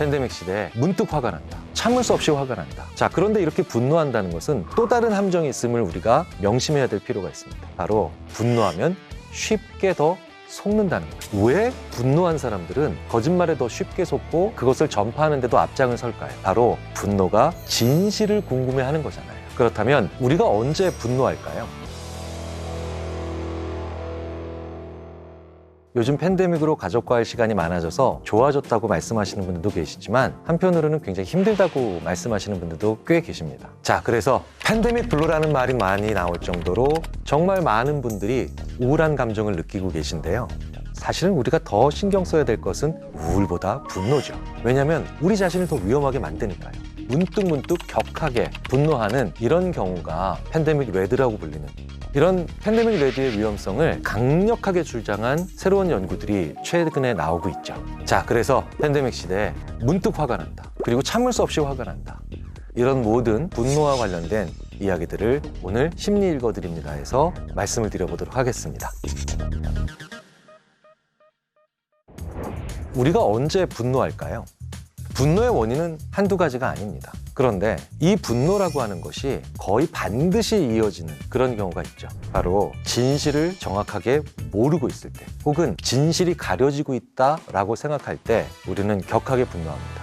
팬데믹 시대에 문득 화가 난다. 참을 수 없이 화가 난다. 자, 그런데 이렇게 분노한다는 것은 또 다른 함정이 있음을 우리가 명심해야 될 필요가 있습니다. 바로 분노하면 쉽게 더 속는다는 거예요. 왜 분노한 사람들은 거짓말에 더 쉽게 속고 그것을 전파하는데도 앞장을 설까요? 바로 분노가 진실을 궁금해하는 거잖아요. 그렇다면 우리가 언제 분노할까요? 요즘 팬데믹으로 가족과의 시간이 많아져서 좋아졌다고 말씀하시는 분들도 계시지만 한편으로는 굉장히 힘들다고 말씀하시는 분들도 꽤 계십니다. 자, 그래서 팬데믹 블루라는 말이 많이 나올 정도로 정말 많은 분들이 우울한 감정을 느끼고 계신데요. 사실은 우리가 더 신경 써야 될 것은 우울보다 분노죠. 왜냐하면 우리 자신을 더 위험하게 만드니까요. 문득 격하게 분노하는 이런 경우가 팬데믹 레드라고 불리는, 이런 팬데믹 레드의 위험성을 강력하게 주장한 새로운 연구들이 최근에 나오고 있죠. 자, 그래서 팬데믹 시대에 문득 화가 난다. 그리고 참을 수 없이 화가 난다. 이런 모든 분노와 관련된 이야기들을 오늘 심리 읽어드립니다에서 말씀을 드려보도록 하겠습니다. 우리가 언제 분노할까요? 분노의 원인은 한두 가지가 아닙니다. 그런데 이 분노라고 하는 것이 거의 반드시 이어지는 그런 경우가 있죠. 바로 진실을 정확하게 모르고 있을 때, 혹은 진실이 가려지고 있다라고 생각할 때 우리는 격하게 분노합니다.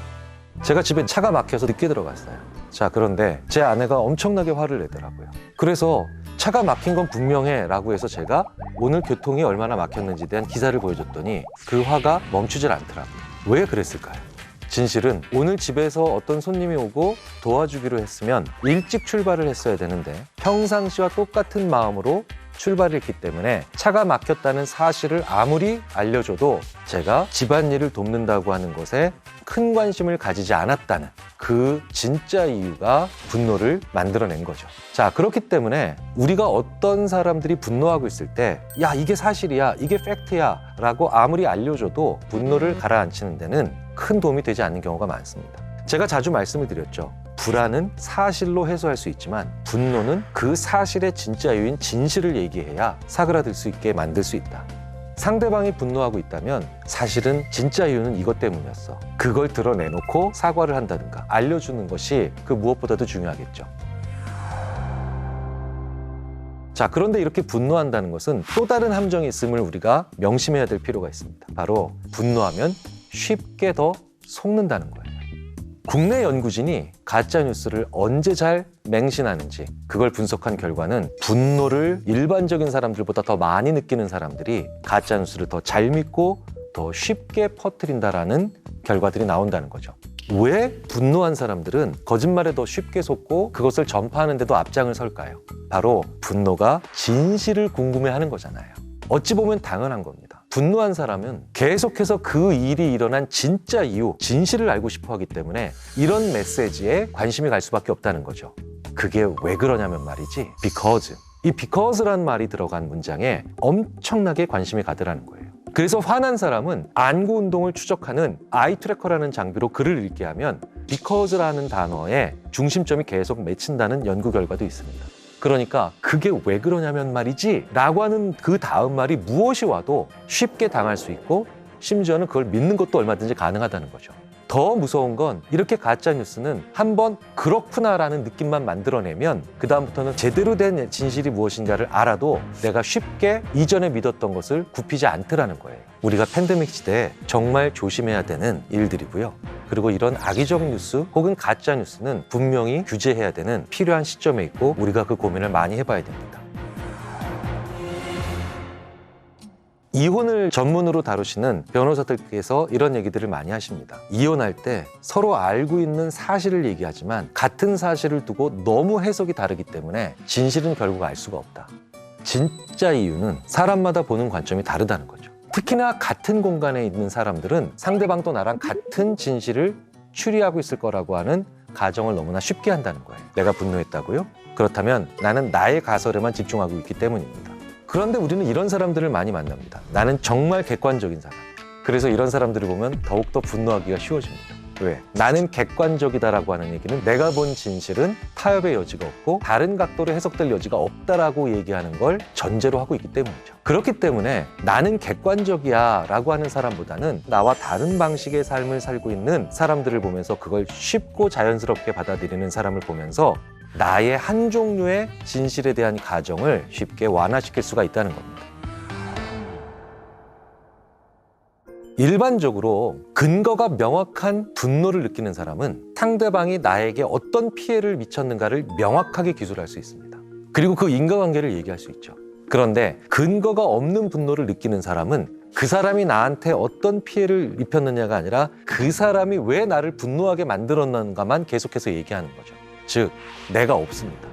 제가 집에 차가 막혀서 늦게 들어갔어요. 자, 그런데 제 아내가 엄청나게 화를 내더라고요. 그래서 차가 막힌 건 분명해 라고 해서 제가 오늘 교통이 얼마나 막혔는지에 대한 기사를 보여줬더니 그 화가 멈추질 않더라고요. 왜 그랬을까요? 진실은 오늘 집에서 어떤 손님이 오고 도와주기로 했으면 일찍 출발을 했어야 되는데 평상시와 똑같은 마음으로 출발을 했기 때문에 차가 막혔다는 사실을 아무리 알려줘도 제가 집안일을 돕는다고 하는 것에 큰 관심을 가지지 않았다는 그 진짜 이유가 분노를 만들어낸 거죠. 자, 그렇기 때문에 우리가 어떤 사람들이 분노하고 있을 때 야, 이게 사실이야, 이게 팩트야 라고 아무리 알려줘도 분노를 가라앉히는 데는 큰 도움이 되지 않는 경우가 많습니다. 제가 자주 말씀을 드렸죠. 불안은 사실로 해소할 수 있지만 분노는 그 사실의 진짜 이유인 진실을 얘기해야 사그라들 수 있게 만들 수 있다. 상대방이 분노하고 있다면 사실은 진짜 이유는 이것 때문이었어. 그걸 드러내놓고 사과를 한다든가 알려주는 것이 그 무엇보다도 중요하겠죠. 자, 그런데 이렇게 분노한다는 것은 또 다른 함정이 있음을 우리가 명심해야 될 필요가 있습니다. 바로 분노하면 쉽게 더 속는다는 거예요. 국내 연구진이 가짜뉴스를 언제 잘 맹신하는지 그걸 분석한 결과는 분노를 일반적인 사람들보다 더 많이 느끼는 사람들이 가짜뉴스를 더 잘 믿고 더 쉽게 퍼뜨린다라는 결과들이 나온다는 거죠. 왜 분노한 사람들은 거짓말에 더 쉽게 속고 그것을 전파하는데도 앞장을 설까요? 바로 분노가 진실을 궁금해하는 거잖아요. 어찌 보면 당연한 겁니다. 분노한 사람은 계속해서 그 일이 일어난 진짜 이유, 진실을 알고 싶어 하기 때문에 이런 메시지에 관심이 갈 수밖에 없다는 거죠. 그게 왜 그러냐면 말이지, because. 이 because란 말이 들어간 문장에 엄청나게 관심이 가더라는 거예요. 그래서 화난 사람은 안구 운동을 추적하는 아이 트래커라는 장비로 글을 읽게 하면 because라는 단어에 중심점이 계속 맺힌다는 연구 결과도 있습니다. 그러니까 그게 왜 그러냐면 말이지 라고 하는 그 다음 말이 무엇이 와도 쉽게 당할 수 있고 심지어는 그걸 믿는 것도 얼마든지 가능하다는 거죠. 더 무서운 건 이렇게 가짜뉴스는 한번 그렇구나라는 느낌만 만들어내면 그 다음부터는 제대로 된 진실이 무엇인가를 알아도 내가 쉽게 이전에 믿었던 것을 굽히지 않더라는 거예요. 우리가 팬데믹 시대에 정말 조심해야 되는 일들이고요. 그리고 이런 악의적 뉴스 혹은 가짜뉴스는 분명히 규제해야 되는 필요한 시점에 있고 우리가 그 고민을 많이 해봐야 됩니다. 이혼을 전문으로 다루시는 변호사들께서 이런 얘기들을 많이 하십니다. 이혼할 때 서로 알고 있는 사실을 얘기하지만 같은 사실을 두고 너무 해석이 다르기 때문에 진실은 결국 알 수가 없다. 진짜 이유는 사람마다 보는 관점이 다르다는 거죠. 특히나 같은 공간에 있는 사람들은 상대방도 나랑 같은 진실을 추리하고 있을 거라고 하는 가정을 너무나 쉽게 한다는 거예요. 내가 분노했다고요? 그렇다면 나는 나의 가설에만 집중하고 있기 때문입니다. 그런데 우리는 이런 사람들을 많이 만납니다. 나는 정말 객관적인 사람. 그래서 이런 사람들을 보면 더욱더 분노하기가 쉬워집니다. 왜? 나는 객관적이다라고 하는 얘기는 내가 본 진실은 타협의 여지가 없고 다른 각도로 해석될 여지가 없다라고 얘기하는 걸 전제로 하고 있기 때문이죠. 그렇기 때문에 나는 객관적이야 라고 하는 사람보다는 나와 다른 방식의 삶을 살고 있는 사람들을 보면서 그걸 쉽고 자연스럽게 받아들이는 사람을 보면서 나의 한 종류의 진실에 대한 가정을 쉽게 완화시킬 수가 있다는 겁니다. 일반적으로 근거가 명확한 분노를 느끼는 사람은 상대방이 나에게 어떤 피해를 미쳤는가를 명확하게 기술할 수 있습니다. 그리고 그 인과관계를 얘기할 수 있죠. 그런데 근거가 없는 분노를 느끼는 사람은 그 사람이 나한테 어떤 피해를 입혔느냐가 아니라 그 사람이 왜 나를 분노하게 만들었는가만 계속해서 얘기하는 거죠. 즉, 내가 없습니다.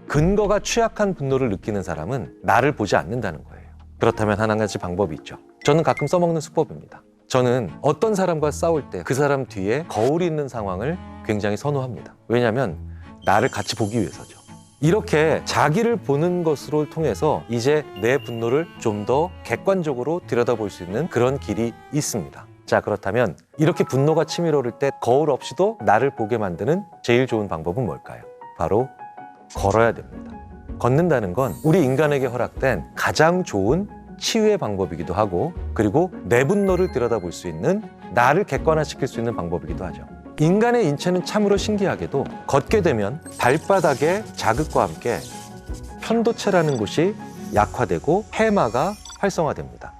근거가 취약한 분노를 느끼는 사람은 나를 보지 않는다는 거예요. 그렇다면 한 가지 방법이 있죠. 저는 가끔 써먹는 수법입니다. 저는 어떤 사람과 싸울 때 그 사람 뒤에 거울이 있는 상황을 굉장히 선호합니다. 왜냐하면 나를 같이 보기 위해서죠. 이렇게 자기를 보는 것으로 통해서 이제 내 분노를 좀 더 객관적으로 들여다볼 수 있는 그런 길이 있습니다. 자, 그렇다면 이렇게 분노가 치밀어 오를 때 거울 없이도 나를 보게 만드는 제일 좋은 방법은 뭘까요? 바로 걸어야 됩니다. 걷는다는 건 우리 인간에게 허락된 가장 좋은 치유의 방법이기도 하고, 그리고 내 분노를 들여다볼 수 있는, 나를 객관화시킬 수 있는 방법이기도 하죠. 인간의 인체는 참으로 신기하게도 걷게 되면 발바닥의 자극과 함께 편도체라는 곳이 약화되고 해마가 활성화됩니다.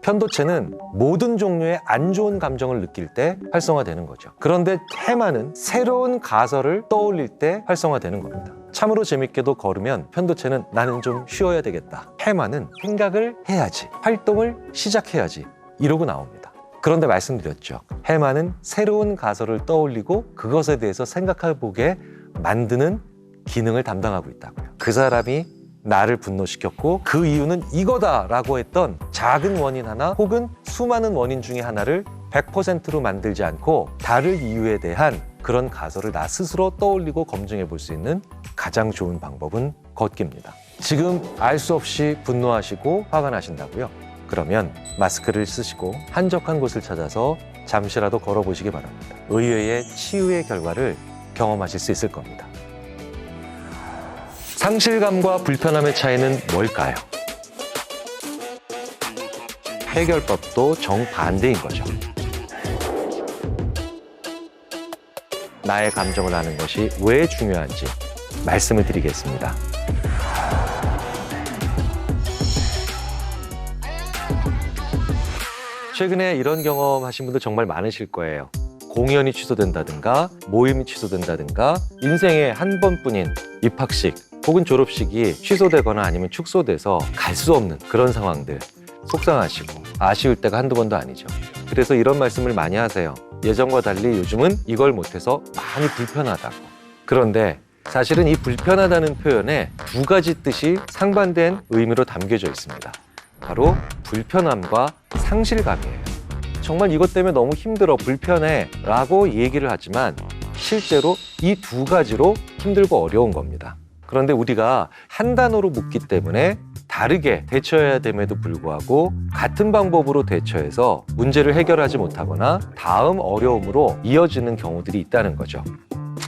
편도체는 모든 종류의 안 좋은 감정을 느낄 때 활성화되는 거죠. 그런데 해마는 새로운 가설을 떠올릴 때 활성화되는 겁니다. 참으로 재밌게도 걸으면 편도체는 나는 좀 쉬어야 되겠다, 해마는 생각을 해야지, 활동을 시작해야지 이러고 나옵니다. 그런데 말씀드렸죠. 해마는 새로운 가설을 떠올리고 그것에 대해서 생각해보게 만드는 기능을 담당하고 있다고요. 그 사람이 나를 분노시켰고 그 이유는 이거다라고 했던 작은 원인 하나 혹은 수많은 원인 중에 하나를 100%로 만들지 않고 다른 이유에 대한 그런 가설을 나 스스로 떠올리고 검증해 볼 수 있는 가장 좋은 방법은 걷기입니다. 지금 알 수 없이 분노하시고 화가 나신다고요? 그러면 마스크를 쓰시고 한적한 곳을 찾아서 잠시라도 걸어보시기 바랍니다. 의외의 치유의 결과를 경험하실 수 있을 겁니다. 상실감과 불편함의 차이는 뭘까요? 해결법도 정반대인 거죠. 나의 감정을 아는 것이 왜 중요한지 말씀을 드리겠습니다. 최근에 이런 경험 하신 분들 정말 많으실 거예요. 공연이 취소된다든가 모임이 취소된다든가 인생의 한 번뿐인 입학식 혹은 졸업식이 취소되거나 아니면 축소돼서 갈 수 없는 그런 상황들, 속상하시고 아쉬울 때가 한두 번도 아니죠. 그래서 이런 말씀을 많이 하세요. 예전과 달리 요즘은 이걸 못해서 많이 불편하다고. 그런데 사실은 이 불편하다는 표현에 두 가지 뜻이 상반된 의미로 담겨져 있습니다. 바로 불편함과 상실감이에요. 정말 이것 때문에 너무 힘들어, 불편해 라고 얘기를 하지만 실제로 이 두 가지로 힘들고 어려운 겁니다. 그런데 우리가 한 단어로 묻기 때문에 다르게 대처해야 됨에도 불구하고 같은 방법으로 대처해서 문제를 해결하지 못하거나 다음 어려움으로 이어지는 경우들이 있다는 거죠.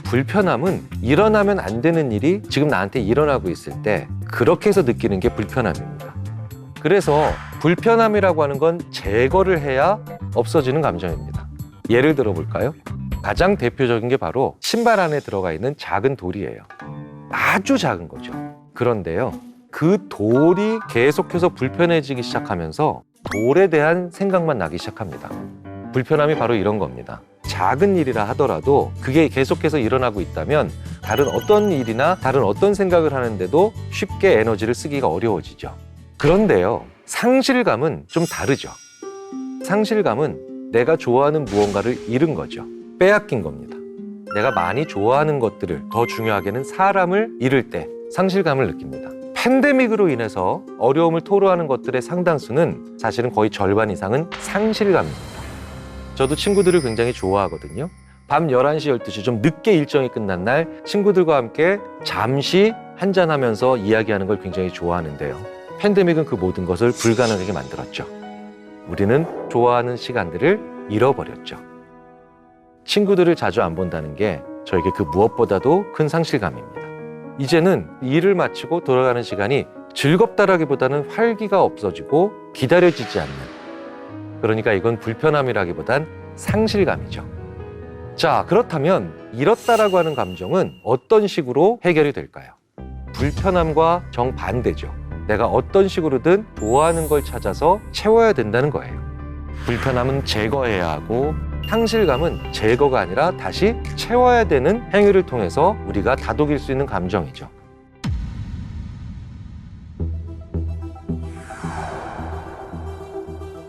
불편함은 일어나면 안 되는 일이 지금 나한테 일어나고 있을 때 그렇게 해서 느끼는 게 불편함입니다. 그래서 불편함이라고 하는 건 제거를 해야 없어지는 감정입니다. 예를 들어 볼까요? 가장 대표적인 게 바로 신발 안에 들어가 있는 작은 돌이에요. 아주 작은 거죠. 그런데요, 그 돌이 계속해서 불편해지기 시작하면서 돌에 대한 생각만 나기 시작합니다. 불편함이 바로 이런 겁니다. 작은 일이라 하더라도 그게 계속해서 일어나고 있다면 다른 어떤 일이나 다른 어떤 생각을 하는데도 쉽게 에너지를 쓰기가 어려워지죠. 그런데요, 상실감은 좀 다르죠. 상실감은 내가 좋아하는 무언가를 잃은 거죠. 빼앗긴 겁니다. 내가 많이 좋아하는 것들을, 더 중요하게는 사람을 잃을 때 상실감을 느낍니다. 팬데믹으로 인해서 어려움을 토로하는 것들의 상당수는 사실은 거의 절반 이상은 상실감입니다. 저도 친구들을 굉장히 좋아하거든요. 밤 11시, 12시 좀 늦게 일정이 끝난 날 친구들과 함께 잠시 한잔하면서 이야기하는 걸 굉장히 좋아하는데요. 팬데믹은 그 모든 것을 불가능하게 만들었죠. 우리는 좋아하는 시간들을 잃어버렸죠. 친구들을 자주 안 본다는 게 저에게 그 무엇보다도 큰 상실감입니다. 이제는 일을 마치고 돌아가는 시간이 즐겁다라기보다는 활기가 없어지고 기다려지지 않는, 그러니까 이건 불편함이라기보단 상실감이죠. 자, 그렇다면 잃었다라고 하는 감정은 어떤 식으로 해결이 될까요? 불편함과 정반대죠. 내가 어떤 식으로든 좋아하는 걸 찾아서 채워야 된다는 거예요. 불편함은 제거해야 하고 상실감은 제거가 아니라 다시 채워야 되는 행위를 통해서 우리가 다독일 수 있는 감정이죠.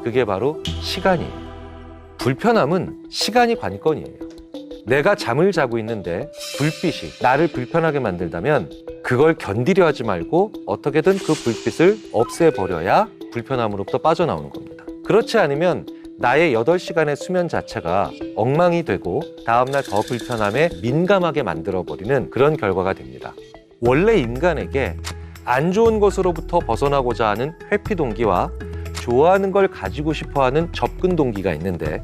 그게 바로 시간이에요. 불편함은 시간이 관건이에요. 내가 잠을 자고 있는데 불빛이 나를 불편하게 만들다면 그걸 견디려 하지 말고 어떻게든 그 불빛을 없애버려야 불편함으로부터 빠져나오는 겁니다. 그렇지 않으면 나의 8시간의 수면 자체가 엉망이 되고 다음날 더 불편함에 민감하게 만들어버리는 그런 결과가 됩니다. 원래 인간에게 안 좋은 것으로부터 벗어나고자 하는 회피 동기와 좋아하는 걸 가지고 싶어하는 접근 동기가 있는데,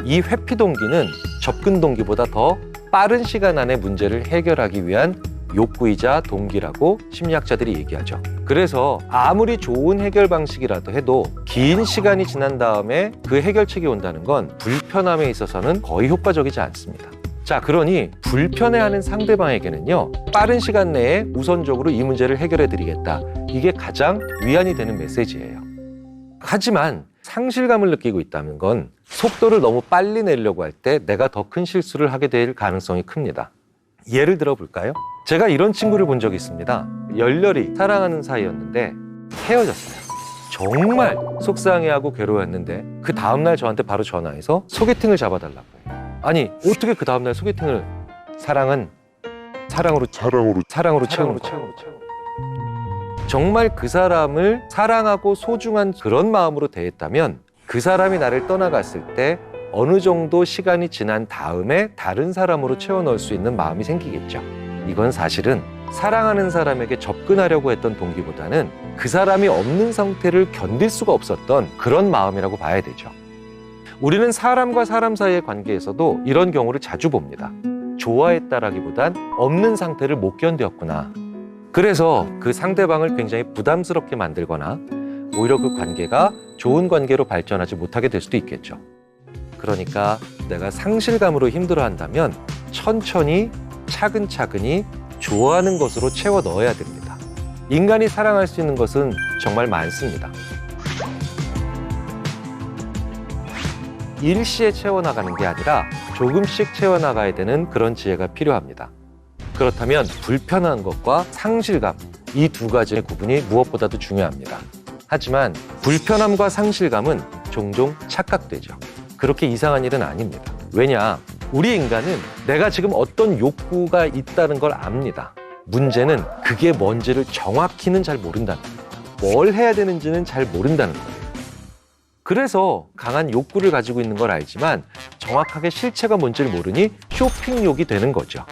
이 회피 동기는 접근 동기보다 더 빠른 시간 안에 문제를 해결하기 위한 욕구이자 동기라고 심리학자들이 얘기하죠. 그래서 아무리 좋은 해결 방식이라도 해도 긴 시간이 지난 다음에 그 해결책이 온다는 건 불편함에 있어서는 거의 효과적이지 않습니다. 자, 그러니 불편해하는 상대방에게는요, 빠른 시간 내에 우선적으로 이 문제를 해결해 드리겠다. 이게 가장 위안이 되는 메시지예요. 하지만 상실감을 느끼고 있다는 건 속도를 너무 빨리 내려고 할 때 내가 더 큰 실수를 하게 될 가능성이 큽니다. 예를 들어 볼까요? 제가 이런 친구를 본 적이 있습니다. 열렬히 사랑하는 사이였는데 헤어졌어요. 정말 속상해하고 괴로워했는데 그 다음날 저한테 바로 전화해서 소개팅을 잡아달라고 해요. 아니, 어떻게 그 다음날 소개팅을, 사랑은 사랑으로 채우는 거예요. 정말 그 사람을 사랑하고 소중한 그런 마음으로 대했다면 그 사람이 나를 떠나갔을 때 어느 정도 시간이 지난 다음에 다른 사람으로 채워넣을 수 있는 마음이 생기겠죠. 이건 사실은 사랑하는 사람에게 접근하려고 했던 동기보다는 그 사람이 없는 상태를 견딜 수가 없었던 그런 마음이라고 봐야 되죠. 우리는 사람과 사람 사이의 관계에서도 이런 경우를 자주 봅니다. 좋아했다라기보단 없는 상태를 못 견뎠구나. 그래서 그 상대방을 굉장히 부담스럽게 만들거나 오히려 그 관계가 좋은 관계로 발전하지 못하게 될 수도 있겠죠. 그러니까 내가 상실감으로 힘들어한다면 천천히 차근차근히 좋아하는 것으로 채워 넣어야 됩니다. 인간이 사랑할 수 있는 것은 정말 많습니다. 일시에 채워나가는 게 아니라 조금씩 채워나가야 되는 그런 지혜가 필요합니다. 그렇다면 불편한 것과 상실감, 이 두 가지의 구분이 무엇보다도 중요합니다. 하지만 불편함과 상실감은 종종 착각되죠. 그렇게 이상한 일은 아닙니다. 왜냐? 우리 인간은 내가 지금 어떤 욕구가 있다는 걸 압니다. 문제는 그게 뭔지를 정확히는 잘 모른다는 거예요. 뭘 해야 되는지는 잘 모른다는 거예요. 그래서 강한 욕구를 가지고 있는 걸 알지만 정확하게 실체가 뭔지를 모르니 쇼핑욕이 되는 거죠.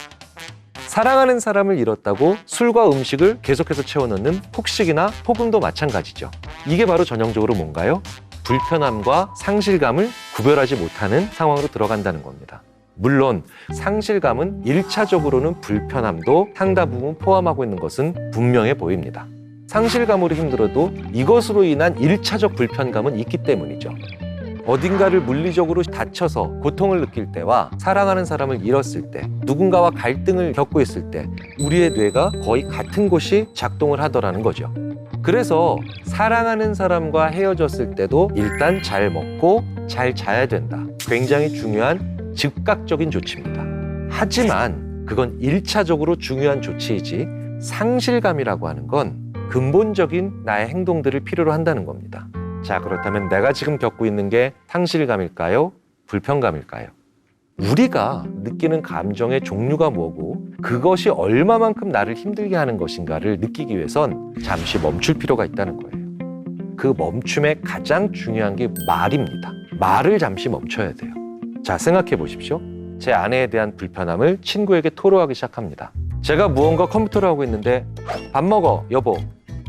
사랑하는 사람을 잃었다고 술과 음식을 계속해서 채워넣는 폭식이나 폭음도 마찬가지죠. 이게 바로 전형적으로 뭔가요? 불편함과 상실감을 구별하지 못하는 상황으로 들어간다는 겁니다. 물론 상실감은 1차적으로는 불편함도 상당 부분 포함하고 있는 것은 분명해 보입니다. 상실감으로 힘들어도 이것으로 인한 1차적 불편감은 있기 때문이죠. 어딘가를 물리적으로 다쳐서 고통을 느낄 때와 사랑하는 사람을 잃었을 때, 누군가와 갈등을 겪고 있을 때 우리의 뇌가 거의 같은 곳이 작동을 하더라는 거죠. 그래서 사랑하는 사람과 헤어졌을 때도 일단 잘 먹고 잘 자야 된다. 굉장히 중요한 즉각적인 조치입니다. 하지만 그건 1차적으로 중요한 조치이지 상실감이라고 하는 건 근본적인 나의 행동들을 필요로 한다는 겁니다. 자, 그렇다면 내가 지금 겪고 있는 게 상실감일까요? 불편감일까요? 우리가 느끼는 감정의 종류가 뭐고 그것이 얼마만큼 나를 힘들게 하는 것인가를 느끼기 위해선 잠시 멈출 필요가 있다는 거예요. 그 멈춤의 가장 중요한 게 말입니다. 말을 잠시 멈춰야 돼요. 자, 생각해 보십시오. 제 아내에 대한 불편함을 친구에게 토로하기 시작합니다. 제가 무언가 컴퓨터를 하고 있는데 밥 먹어, 여보.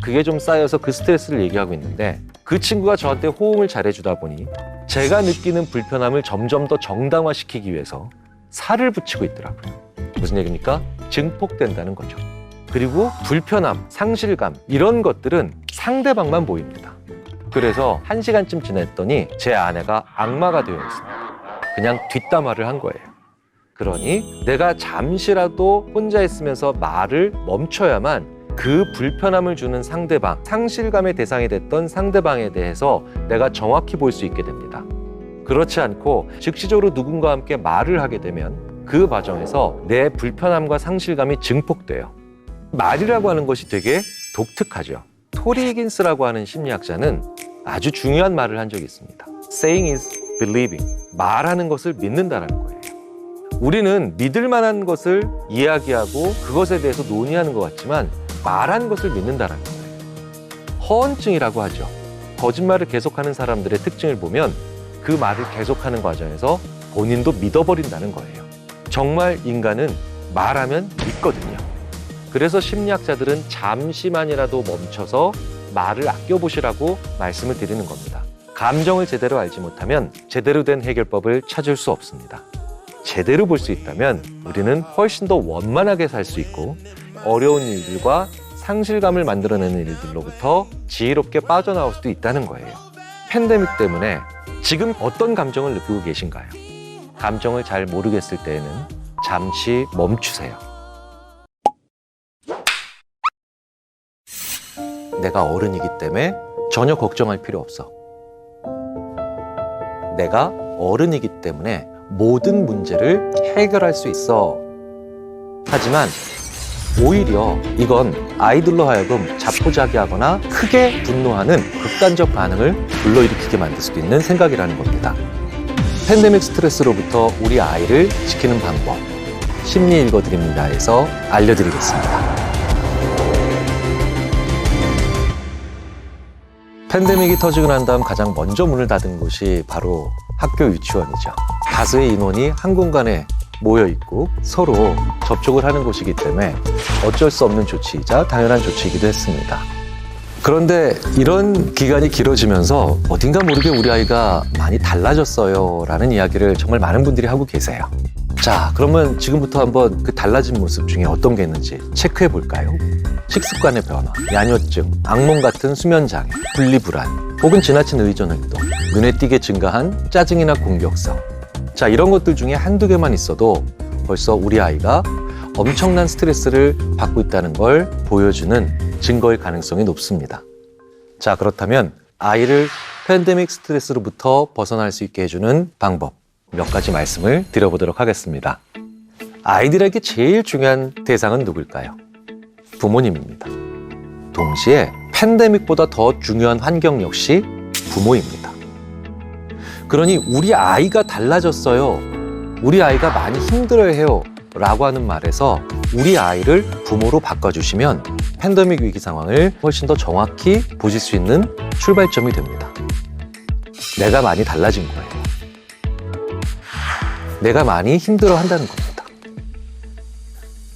그게 좀 쌓여서 그 스트레스를 얘기하고 있는데 그 친구가 저한테 호응을 잘해주다 보니 제가 느끼는 불편함을 점점 더 정당화시키기 위해서 살을 붙이고 있더라고요. 무슨 얘기입니까? 증폭된다는 거죠. 그리고 불편함, 상실감 이런 것들은 상대방만 보입니다. 그래서 1시간쯤 지났더니 제 아내가 악마가 되어 있습니다. 그냥 뒷담화를 한 거예요. 그러니 내가 잠시라도 혼자 있으면서 말을 멈춰야만 그 불편함을 주는 상대방, 상실감의 대상이 됐던 상대방에 대해서 내가 정확히 볼 수 있게 됩니다. 그렇지 않고 즉시적으로 누군가와 함께 말을 하게 되면 그 과정에서 내 불편함과 상실감이 증폭돼요. 말이라고 하는 것이 되게 독특하죠. 토리 히긴스라고 하는 심리학자는 아주 중요한 말을 한 적이 있습니다. Saying is believing. 말하는 것을 믿는다는 거예요. 우리는 믿을 만한 것을 이야기하고 그것에 대해서 논의하는 것 같지만 말한 것을 믿는다는 거예요. 허언증이라고 하죠. 거짓말을 계속하는 사람들의 특징을 보면 그 말을 계속하는 과정에서 본인도 믿어버린다는 거예요. 정말 인간은 말하면 믿거든요. 그래서 심리학자들은 잠시만이라도 멈춰서 말을 아껴보시라고 말씀을 드리는 겁니다. 감정을 제대로 알지 못하면 제대로 된 해결법을 찾을 수 없습니다. 제대로 볼 수 있다면 우리는 훨씬 더 원만하게 살 수 있고 어려운 일들과 상실감을 만들어내는 일들로부터 지혜롭게 빠져나올 수도 있다는 거예요. 팬데믹 때문에 지금 어떤 감정을 느끼고 계신가요? 감정을 잘 모르겠을 때에는 잠시 멈추세요. 내가 어른이기 때문에 전혀 걱정할 필요 없어. 내가 어른이기 때문에 모든 문제를 해결할 수 있어. 하지만 오히려 이건 아이들로 하여금 자포자기하거나 크게 분노하는 극단적 반응을 불러일으키게 만들 수도 있는 생각이라는 겁니다. 팬데믹 스트레스로부터 우리 아이를 지키는 방법, 심리 읽어드립니다에서 알려드리겠습니다. 팬데믹이 터지고 난 다음 가장 먼저 문을 닫은 곳이 바로 학교 유치원이죠. 다수의 인원이 한 공간에 모여 있고 서로 접촉을 하는 곳이기 때문에 어쩔 수 없는 조치이자 당연한 조치이기도 했습니다. 그런데 이런 기간이 길어지면서 어딘가 모르게 우리 아이가 많이 달라졌어요 라는 이야기를 정말 많은 분들이 하고 계세요. 자, 그러면 지금부터 한번 그 달라진 모습 중에 어떤 게 있는지 체크해 볼까요? 식습관의 변화, 야뇨증, 악몽 같은 수면장애, 분리불안, 혹은 지나친 의존 활동, 눈에 띄게 증가한 짜증이나 공격성. 자, 이런 것들 중에 한두 개만 있어도 벌써 우리 아이가 엄청난 스트레스를 받고 있다는 걸 보여주는 증거일 가능성이 높습니다. 자, 그렇다면 아이를 팬데믹 스트레스로부터 벗어날 수 있게 해주는 방법 몇 가지 말씀을 드려보도록 하겠습니다. 아이들에게 제일 중요한 대상은 누굴까요? 부모님입니다. 동시에 팬데믹보다 더 중요한 환경 역시 부모입니다. 그러니 우리 아이가 달라졌어요. 우리 아이가 많이 힘들어해요. 라고 하는 말에서 우리 아이를 부모로 바꿔주시면 팬데믹 위기 상황을 훨씬 더 정확히 보실 수 있는 출발점이 됩니다. 내가 많이 달라진 거예요. 내가 많이 힘들어한다는 겁니다.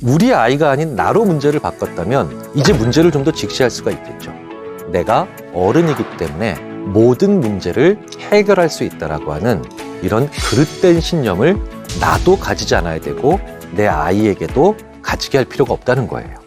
우리 아이가 아닌 나로 문제를 바꿨다면 이제 문제를 좀 더 직시할 수가 있겠죠. 내가 어른이기 때문에 모든 문제를 해결할 수 있다라고 하는 이런 그릇된 신념을 나도 가지지 않아야 되고 내 아이에게도 가지게 할 필요가 없다는 거예요.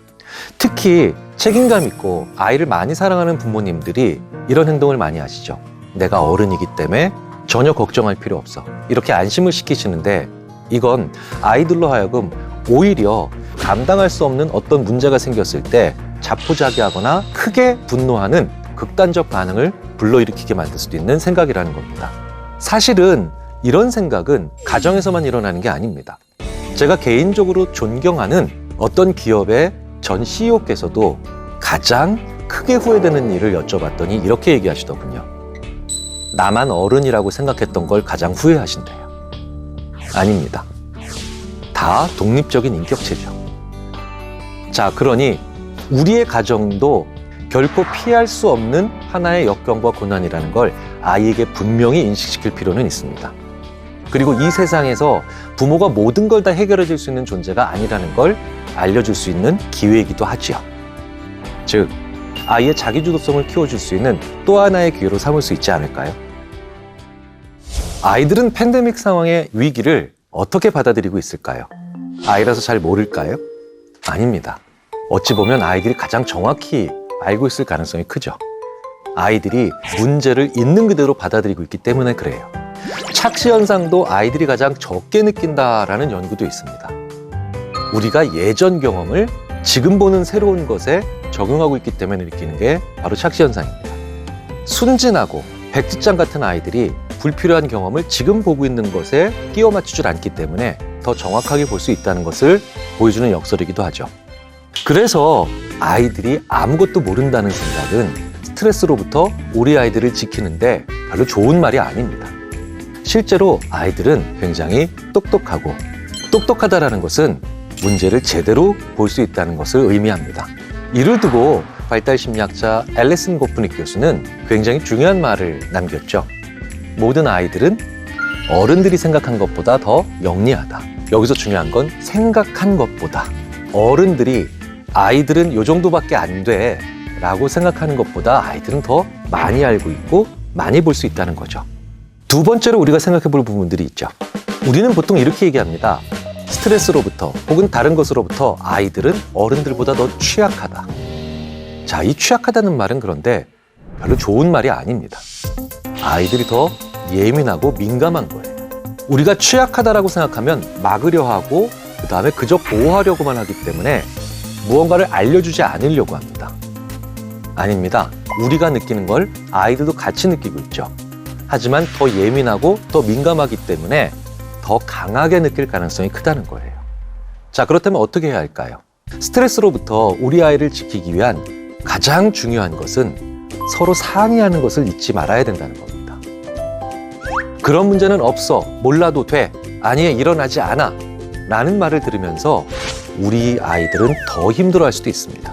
특히 책임감 있고 아이를 많이 사랑하는 부모님들이 이런 행동을 많이 하시죠. 내가 어른이기 때문에 전혀 걱정할 필요 없어. 이렇게 안심을 시키시는데 이건 아이들로 하여금 오히려 감당할 수 없는 어떤 문제가 생겼을 때 자포자기하거나 크게 분노하는 극단적 반응을 불러일으키게 만들 수도 있는 생각이라는 겁니다. 사실은 이런 생각은 가정에서만 일어나는 게 아닙니다. 제가 개인적으로 존경하는 어떤 기업의 전 CEO께서도 가장 크게 후회되는 일을 여쭤봤더니 이렇게 얘기하시더군요. 나만 어른이라고 생각했던 걸 가장 후회하신대요. 아닙니다. 다 독립적인 인격체죠. 자, 그러니 우리의 가정도 결코 피할 수 없는 하나의 역경과 고난이라는 걸 아이에게 분명히 인식시킬 필요는 있습니다. 그리고 이 세상에서 부모가 모든 걸 다 해결해 줄 수 있는 존재가 아니라는 걸 알려줄 수 있는 기회이기도 하지요. 즉, 아이의 자기주도성을 키워줄 수 있는 또 하나의 기회로 삼을 수 있지 않을까요? 아이들은 팬데믹 상황의 위기를 어떻게 받아들이고 있을까요? 아이라서 잘 모를까요? 아닙니다. 어찌 보면 아이들이 가장 정확히 알고 있을 가능성이 크죠. 아이들이 문제를 있는 그대로 받아들이고 있기 때문에 그래요. 착시 현상도 아이들이 가장 적게 느낀다라는 연구도 있습니다. 우리가 예전 경험을 지금 보는 새로운 것에 적용하고 있기 때문에 느끼는 게 바로 착시 현상입니다. 순진하고 백지장 같은 아이들이 불필요한 경험을 지금 보고 있는 것에 끼워 맞추질 않기 때문에 더 정확하게 볼 수 있다는 것을 보여주는 역설이기도 하죠. 그래서 아이들이 아무것도 모른다는 생각은 스트레스로부터 우리 아이들을 지키는데 별로 좋은 말이 아닙니다. 실제로 아이들은 굉장히 똑똑하고, 똑똑하다라는 것은 문제를 제대로 볼 수 있다는 것을 의미합니다. 이를 두고 발달심리학자 앨리슨 고프닉 교수는 굉장히 중요한 말을 남겼죠. 모든 아이들은 어른들이 생각한 것보다 더 영리하다. 여기서 중요한 건 생각한 것보다. 어른들이 아이들은 요 정도밖에 안 돼 라고 생각하는 것보다 아이들은 더 많이 알고 있고 많이 볼 수 있다는 거죠. 두 번째로 우리가 생각해 볼 부분들이 있죠. 우리는 보통 이렇게 얘기합니다. 스트레스로부터 혹은 다른 것으로부터 아이들은 어른들보다 더 취약하다. 자, 이 취약하다는 말은 그런데 별로 좋은 말이 아닙니다. 아이들이 더 예민하고 민감한 거예요. 우리가 취약하다라고 생각하면 막으려 하고 그 다음에 그저 보호하려고만 하기 때문에 무언가를 알려주지 않으려고 합니다. 아닙니다. 우리가 느끼는 걸 아이들도 같이 느끼고 있죠. 하지만 더 예민하고 더 민감하기 때문에 더 강하게 느낄 가능성이 크다는 거예요. 자, 그렇다면 어떻게 해야 할까요? 스트레스로부터 우리 아이를 지키기 위한 가장 중요한 것은 서로 상의하는 것을 잊지 말아야 된다는 겁니다. 그런 문제는 없어, 몰라도 돼, 아니 일어나지 않아 라는 말을 들으면서 우리 아이들은 더 힘들어할 수도 있습니다.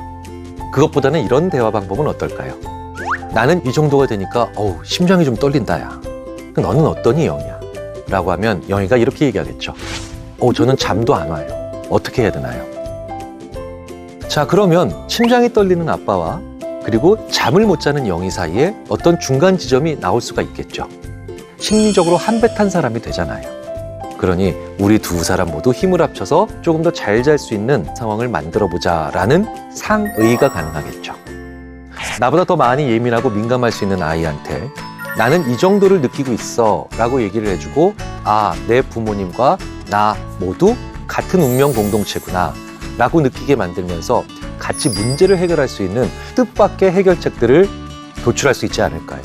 그것보다는 이런 대화 방법은 어떨까요? 나는 이 정도가 되니까 심장이 좀 떨린다 야. 너는 어떠니 영희야? 라고 하면 영희가 이렇게 얘기하겠죠. 저는 잠도 안 와요. 어떻게 해야 되나요? 자, 그러면 심장이 떨리는 아빠와 그리고 잠을 못 자는 영희 사이에 어떤 중간 지점이 나올 수가 있겠죠. 심리적으로 한 배 탄 사람이 되잖아요. 그러니 우리 두 사람 모두 힘을 합쳐서 조금 더 잘 잘 수 있는 상황을 만들어 보자라는 상의가 가능하겠죠. 나보다 더 많이 예민하고 민감할 수 있는 아이한테 나는 이 정도를 느끼고 있어 라고 얘기를 해주고 내 부모님과 나 모두 같은 운명 공동체구나 라고 느끼게 만들면서 같이 문제를 해결할 수 있는 뜻밖의 해결책들을 도출할 수 있지 않을까요?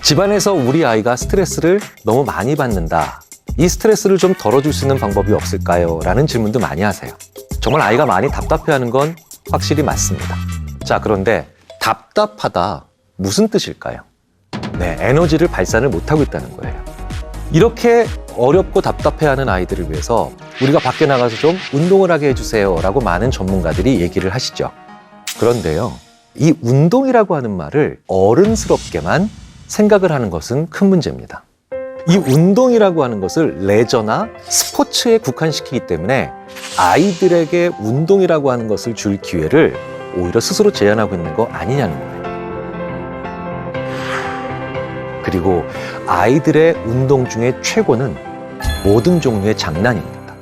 집안에서 우리 아이가 스트레스를 너무 많이 받는다. 이 스트레스를 좀 덜어줄 수 있는 방법이 없을까요? 라는 질문도 많이 하세요. 정말 아이가 많이 답답해하는 건 확실히 맞습니다. 자, 그런데 답답하다 무슨 뜻일까요? 네, 에너지를 발산을 못하고 있다는 거예요. 이렇게 어렵고 답답해하는 아이들을 위해서 우리가 밖에 나가서 좀 운동을 하게 해주세요 라고 많은 전문가들이 얘기를 하시죠. 그런데요, 이 운동이라고 하는 말을 어른스럽게만 생각을 하는 것은 큰 문제입니다. 이 운동이라고 하는 것을 레저나 스포츠에 국한시키기 때문에 아이들에게 운동이라고 하는 것을 줄 기회를 오히려 스스로 제한하고 있는 거 아니냐는 거예요. 그리고 아이들의 운동 중에 최고는 모든 종류의 장난입니다.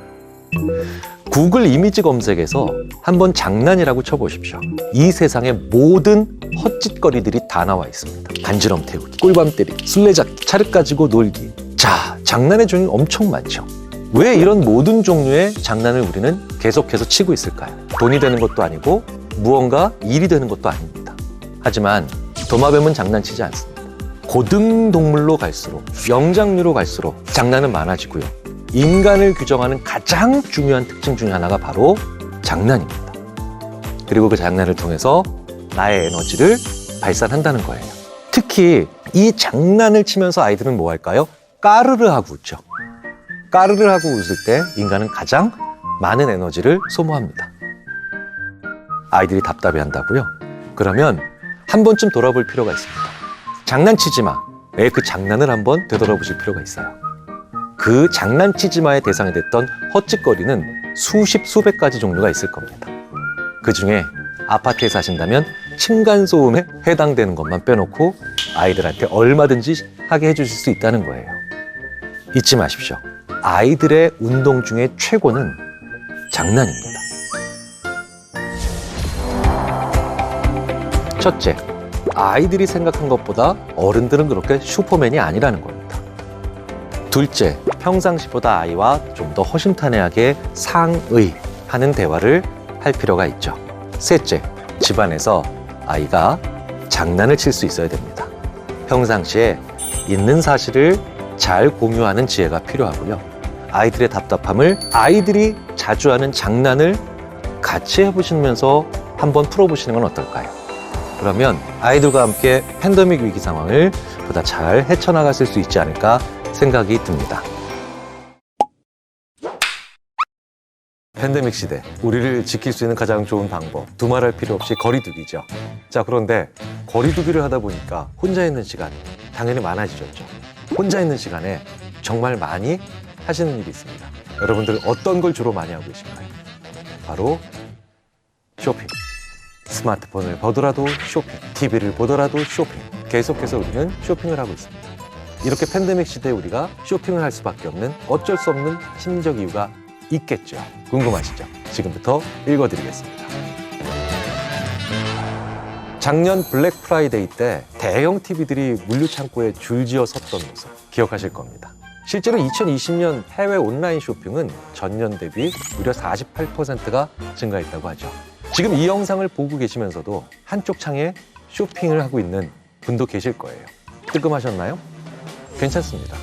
구글 이미지 검색에서 한번 장난이라고 쳐보십시오. 이 세상의 모든 헛짓거리들이 다 나와 있습니다. 간지럼 태우기, 꿀밤 때리기, 술래잡기, 차를 가지고 놀기. 자, 장난의 종류 엄청 많죠. 왜 이런 모든 종류의 장난을 우리는 계속해서 치고 있을까요? 돈이 되는 것도 아니고 무언가 일이 되는 것도 아닙니다. 하지만 도마뱀은 장난치지 않습니다. 고등동물로 갈수록, 영장류로 갈수록 장난은 많아지고요. 인간을 규정하는 가장 중요한 특징 중에 하나가 바로 장난입니다. 그리고 그 장난을 통해서 나의 에너지를 발산한다는 거예요. 특히 이 장난을 치면서 아이들은 뭐 할까요? 까르르 하고 웃죠. 까르르 하고 웃을 때 인간은 가장 많은 에너지를 소모합니다. 아이들이 답답해 한다고요? 그러면 한 번쯤 돌아볼 필요가 있습니다. 장난치지 마. 왜 그 장난을 한번 되돌아보실 필요가 있어요. 그 장난치지 마의 대상이 됐던 헛짓거리는 수십, 수백 가지 종류가 있을 겁니다. 그 중에 아파트에 사신다면 층간소음에 해당되는 것만 빼놓고 아이들한테 얼마든지 하게 해주실 수 있다는 거예요. 잊지 마십시오. 아이들의 운동 중에 최고는 장난입니다. 첫째, 아이들이 생각한 것보다 어른들은 그렇게 슈퍼맨이 아니라는 겁니다. 둘째, 평상시보다 아이와 좀 더 허심탄회하게 상의하는 대화를 할 필요가 있죠. 셋째, 집안에서 아이가 장난을 칠 수 있어야 됩니다. 평상시에 있는 사실을 잘 공유하는 지혜가 필요하고요. 아이들의 답답함을 아이들이 자주 하는 장난을 같이 해보시면서 한번 풀어보시는 건 어떨까요? 그러면 아이들과 함께 팬데믹 위기 상황을 보다 잘 헤쳐나갔을 수 있지 않을까 생각이 듭니다. 팬데믹 시대, 우리를 지킬 수 있는 가장 좋은 방법, 두말할 필요 없이 거리두기죠. 자, 그런데 거리두기를 하다 보니까 혼자 있는 시간 당연히 많아지셨죠. 혼자 있는 시간에 정말 많이 하시는 일이 있습니다. 여러분들 어떤 걸 주로 많이 하고 계신가요? 바로 쇼핑. 스마트폰을 보더라도 쇼핑, TV를 보더라도 쇼핑. 계속해서 우리는 쇼핑을 하고 있습니다. 이렇게 팬데믹 시대에 우리가 쇼핑을 할 수밖에 없는 어쩔 수 없는 심리적 이유가 있겠죠. 궁금하시죠? 지금부터 읽어드리겠습니다. 작년 블랙 프라이데이 때 대형 TV들이 물류창고에 줄지어 섰던 모습 기억하실 겁니다. 실제로 2020년 해외 온라인 쇼핑은 전년 대비 무려 48%가 증가했다고 하죠. 지금 이 영상을 보고 계시면서도 한쪽 창에 쇼핑을 하고 있는 분도 계실 거예요. 뜨끔하셨나요? 괜찮습니다.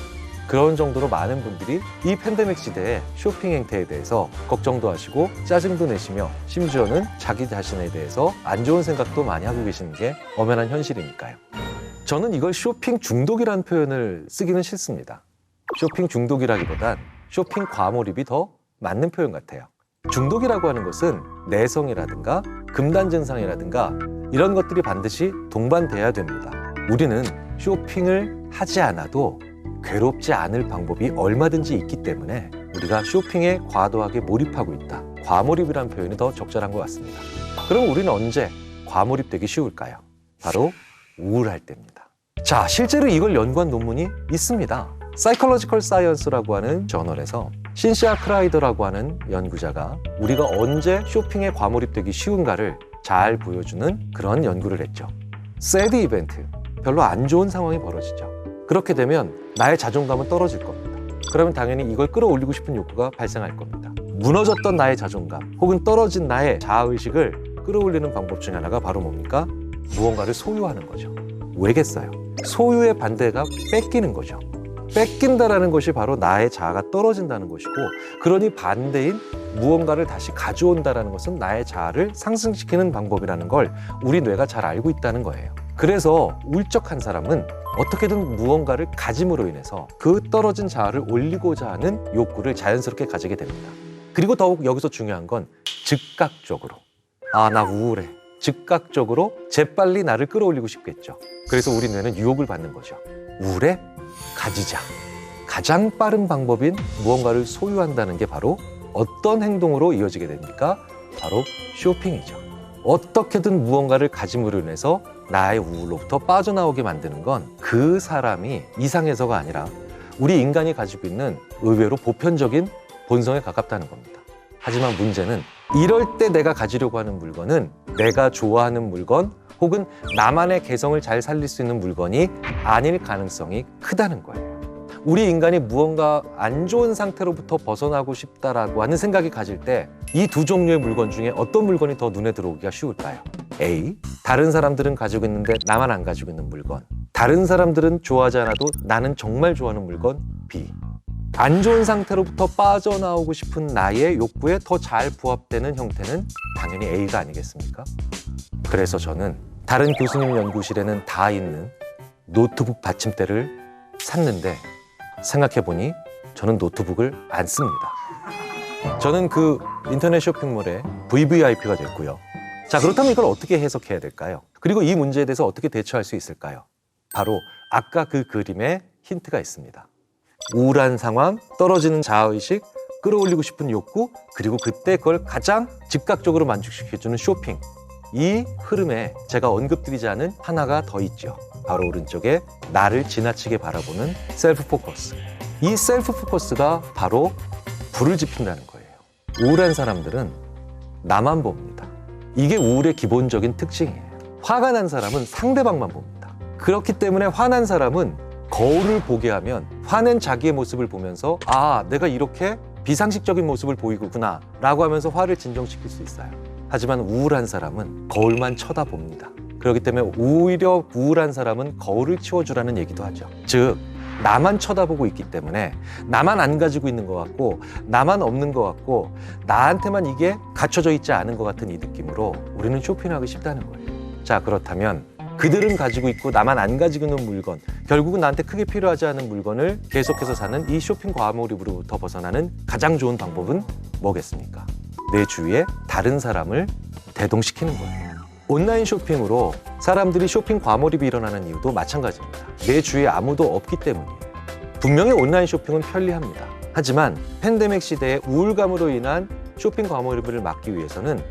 그런 정도로 많은 분들이 이 팬데믹 시대에 쇼핑 행태에 대해서 걱정도 하시고 짜증도 내시며 심지어는 자기 자신에 대해서 안 좋은 생각도 많이 하고 계시는 게 엄연한 현실이니까요. 저는 이걸 쇼핑 중독이라는 표현을 쓰기는 싫습니다. 쇼핑 중독이라기보단 쇼핑 과몰입이 더 맞는 표현 같아요. 중독이라고 하는 것은 내성이라든가 금단 증상이라든가 이런 것들이 반드시 동반돼야 됩니다. 우리는 쇼핑을 하지 않아도 괴롭지 않을 방법이 얼마든지 있기 때문에 우리가 쇼핑에 과도하게 몰입하고 있다. 과몰입이라는 표현이 더 적절한 것 같습니다. 그럼 우리는 언제 과몰입되기 쉬울까요? 바로 우울할 때입니다. 자, 실제로 이걸 연구한 논문이 있습니다. 사이콜로지컬 사이언스라고 하는 저널에서 신시아 크라이더라고 하는 연구자가 우리가 언제 쇼핑에 과몰입되기 쉬운가를 잘 보여주는 그런 연구를 했죠. 새드 이벤트, 별로 안 좋은 상황이 벌어지죠. 그렇게 되면 나의 자존감은 떨어질 겁니다. 그러면 당연히 이걸 끌어올리고 싶은 욕구가 발생할 겁니다. 무너졌던 나의 자존감 혹은 떨어진 나의 자아의식을 끌어올리는 방법 중에 하나가 바로 뭡니까? 무언가를 소유하는 거죠. 왜겠어요? 소유의 반대가 뺏기는 거죠. 뺏긴다라는 것이 바로 나의 자아가 떨어진다는 것이고, 그러니 반대인 무언가를 다시 가져온다라는 것은 나의 자아를 상승시키는 방법이라는 걸 우리 뇌가 잘 알고 있다는 거예요. 그래서 울적한 사람은 어떻게든 무언가를 가짐으로 인해서 그 떨어진 자아를 올리고자 하는 욕구를 자연스럽게 가지게 됩니다. 그리고 더욱 여기서 중요한 건 즉각적으로, 아, 나 우울해. 즉각적으로 재빨리 나를 끌어올리고 싶겠죠. 그래서 우리 뇌는 유혹을 받는 거죠. 우울해? 가지자. 가장 빠른 방법인 무언가를 소유한다는 게 바로 어떤 행동으로 이어지게 됩니까? 바로 쇼핑이죠. 어떻게든 무언가를 가짐으로 인해서 나의 우울로부터 빠져나오게 만드는 건 그 사람이 이상해서가 아니라 우리 인간이 가지고 있는 의외로 보편적인 본성에 가깝다는 겁니다. 하지만 문제는 이럴 때 내가 가지려고 하는 물건은 내가 좋아하는 물건 혹은 나만의 개성을 잘 살릴 수 있는 물건이 아닐 가능성이 크다는 거예요. 우리 인간이 무언가 안 좋은 상태로부터 벗어나고 싶다라고 하는 생각이 가질 때 이 두 종류의 물건 중에 어떤 물건이 더 눈에 들어오기가 쉬울까요? A. 다른 사람들은 가지고 있는데 나만 안 가지고 있는 물건. 다른 사람들은 좋아하지 않아도 나는 정말 좋아하는 물건. B. 안 좋은 상태로부터 빠져나오고 싶은 나의 욕구에 더 잘 부합되는 형태는 당연히 A가 아니겠습니까? 그래서 저는 다른 교수님 연구실에는 다 있는 노트북 받침대를 샀는데 생각해보니 저는 노트북을 안 씁니다. 저는 그 인터넷 쇼핑몰의 VVIP가 됐고요. 자, 그렇다면 이걸 어떻게 해석해야 될까요? 그리고 이 문제에 대해서 어떻게 대처할 수 있을까요? 바로 아까 그 그림에 힌트가 있습니다. 우울한 상황, 떨어지는 자아의식, 끌어올리고 싶은 욕구, 그리고 그때 그걸 가장 즉각적으로 만족시켜주는 쇼핑. 이 흐름에 제가 언급드리지 않은 하나가 더 있죠. 바로 오른쪽에 나를 지나치게 바라보는 셀프 포커스. 이 셀프 포커스가 바로 불을 지핀다는 거예요. 우울한 사람들은 나만 봅니다. 이게 우울의 기본적인 특징이에요. 화가 난 사람은 상대방만 봅니다. 그렇기 때문에 화난 사람은 거울을 보게 하면 화낸 자기의 모습을 보면서 아, 내가 이렇게 비상식적인 모습을 보이구나 라고 하면서 화를 진정시킬 수 있어요. 하지만 우울한 사람은 거울만 쳐다봅니다. 그렇기 때문에 오히려 우울한 사람은 거울을 치워주라는 얘기도 하죠. 즉, 나만 쳐다보고 있기 때문에 나만 안 가지고 있는 것 같고 나만 없는 것 같고 나한테만 이게 갖춰져 있지 않은 것 같은 이 느낌으로 우리는 쇼핑하기 쉽다는 거예요. 자, 그렇다면 그들은 가지고 있고 나만 안 가지고 있는 물건, 결국은 나한테 크게 필요하지 않은 물건을 계속해서 사는 이 쇼핑 과몰입으로부터 벗어나는 가장 좋은 방법은 뭐겠습니까? 내 주위에 다른 사람을 대동시키는 거예요. 온라인 쇼핑으로 사람들이 쇼핑 과몰입이 일어나는 이유도 마찬가지입니다. 내 주위에 아무도 없기 때문이에요. 분명히 온라인 쇼핑은 편리합니다. 하지만 팬데믹 시대의 우울감으로 인한 쇼핑 과몰입을 막기 위해서는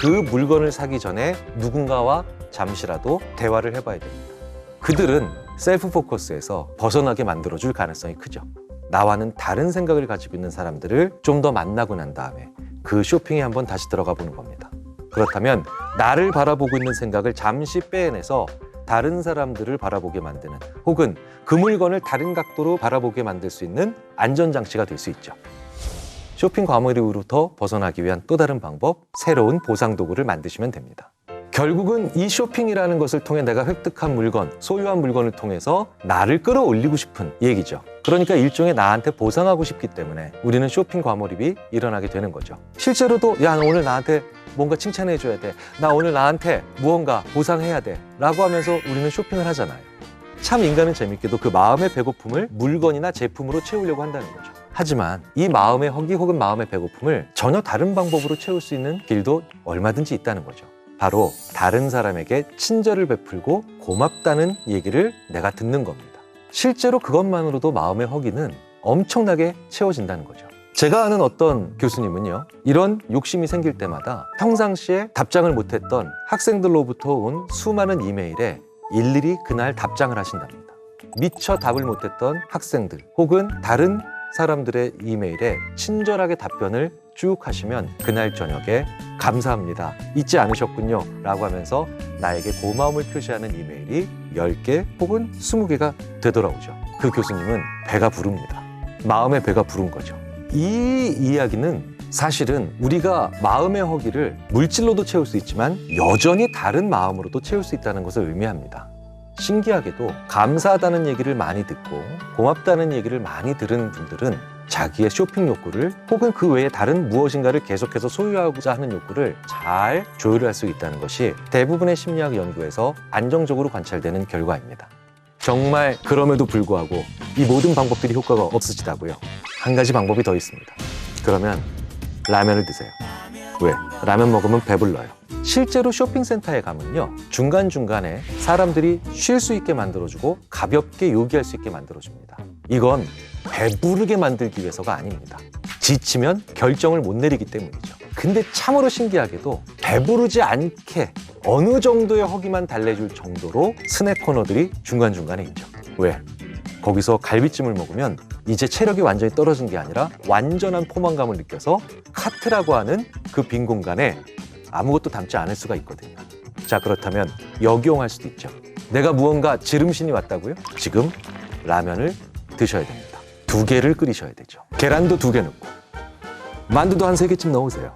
그 물건을 사기 전에 누군가와 잠시라도 대화를 해봐야 됩니다. 그들은 셀프 포커스에서 벗어나게 만들어줄 가능성이 크죠. 나와는 다른 생각을 가지고 있는 사람들을 좀 더 만나고 난 다음에 그 쇼핑에 한번 다시 들어가 보는 겁니다. 그렇다면 나를 바라보고 있는 생각을 잠시 빼내서 다른 사람들을 바라보게 만드는 혹은 그 물건을 다른 각도로 바라보게 만들 수 있는 안전장치가 될 수 있죠. 쇼핑 과몰입으로부터 벗어나기 위한 또 다른 방법, 새로운 보상 도구를 만드시면 됩니다. 결국은 이 쇼핑이라는 것을 통해 내가 획득한 물건, 소유한 물건을 통해서 나를 끌어올리고 싶은 얘기죠. 그러니까 일종의 나한테 보상하고 싶기 때문에 우리는 쇼핑 과몰입이 일어나게 되는 거죠. 실제로도 야, 너 오늘 나한테 뭔가 칭찬해줘야 돼. 나 오늘 나한테 무언가 보상해야 돼. 라고 하면서 우리는 쇼핑을 하잖아요. 참 인간은 재밌게도 그 마음의 배고픔을 물건이나 제품으로 채우려고 한다는 거죠. 하지만 이 마음의 허기 혹은 마음의 배고픔을 전혀 다른 방법으로 채울 수 있는 길도 얼마든지 있다는 거죠. 바로 다른 사람에게 친절을 베풀고 고맙다는 얘기를 내가 듣는 겁니다. 실제로 그것만으로도 마음의 허기는 엄청나게 채워진다는 거죠. 제가 아는 어떤 교수님은요, 이런 욕심이 생길 때마다 평상시에 답장을 못했던 학생들로부터 온 수많은 이메일에 일일이 그날 답장을 하신답니다. 미처 답을 못했던 학생들 혹은 다른 사람들의 이메일에 친절하게 답변을 쭉 하시면 그날 저녁에 감사합니다, 잊지 않으셨군요 라고 하면서 나에게 고마움을 표시하는 이메일이 10개 혹은 20개가 되돌아오죠. 그 교수님은 배가 부릅니다. 마음의 배가 부른 거죠. 이 이야기는 사실은 우리가 마음의 허기를 물질로도 채울 수 있지만 여전히 다른 마음으로도 채울 수 있다는 것을 의미합니다. 신기하게도 감사하다는 얘기를 많이 듣고 고맙다는 얘기를 많이 들은 분들은 자기의 쇼핑 욕구를 혹은 그 외에 다른 무엇인가를 계속해서 소유하고자 하는 욕구를 잘 조율할 수 있다는 것이 대부분의 심리학 연구에서 안정적으로 관찰되는 결과입니다. 정말 그럼에도 불구하고 이 모든 방법들이 효과가 없으시다고요? 한 가지 방법이 더 있습니다. 그러면 라면을 드세요. 왜? 라면 먹으면 배불러요. 실제로 쇼핑센터에 가면요, 중간중간에 사람들이 쉴 수 있게 만들어주고 가볍게 요기할 수 있게 만들어줍니다. 이건 배부르게 만들기 위해서가 아닙니다. 지치면 결정을 못 내리기 때문이죠. 근데 참으로 신기하게도 배부르지 않게 어느 정도의 허기만 달래줄 정도로 스낵 코너들이 중간중간에 있죠. 왜? 거기서 갈비찜을 먹으면 이제 체력이 완전히 떨어진 게 아니라 완전한 포만감을 느껴서 카트라고 하는 그 빈 공간에 아무것도 담지 않을 수가 있거든요. 자, 그렇다면 역이용할 수도 있죠. 내가 무언가 지름신이 왔다고요? 지금 라면을 드셔야 됩니다. 2개를 끓이셔야 되죠. 계란도 2개 넣고 만두도 한 3개쯤 넣으세요.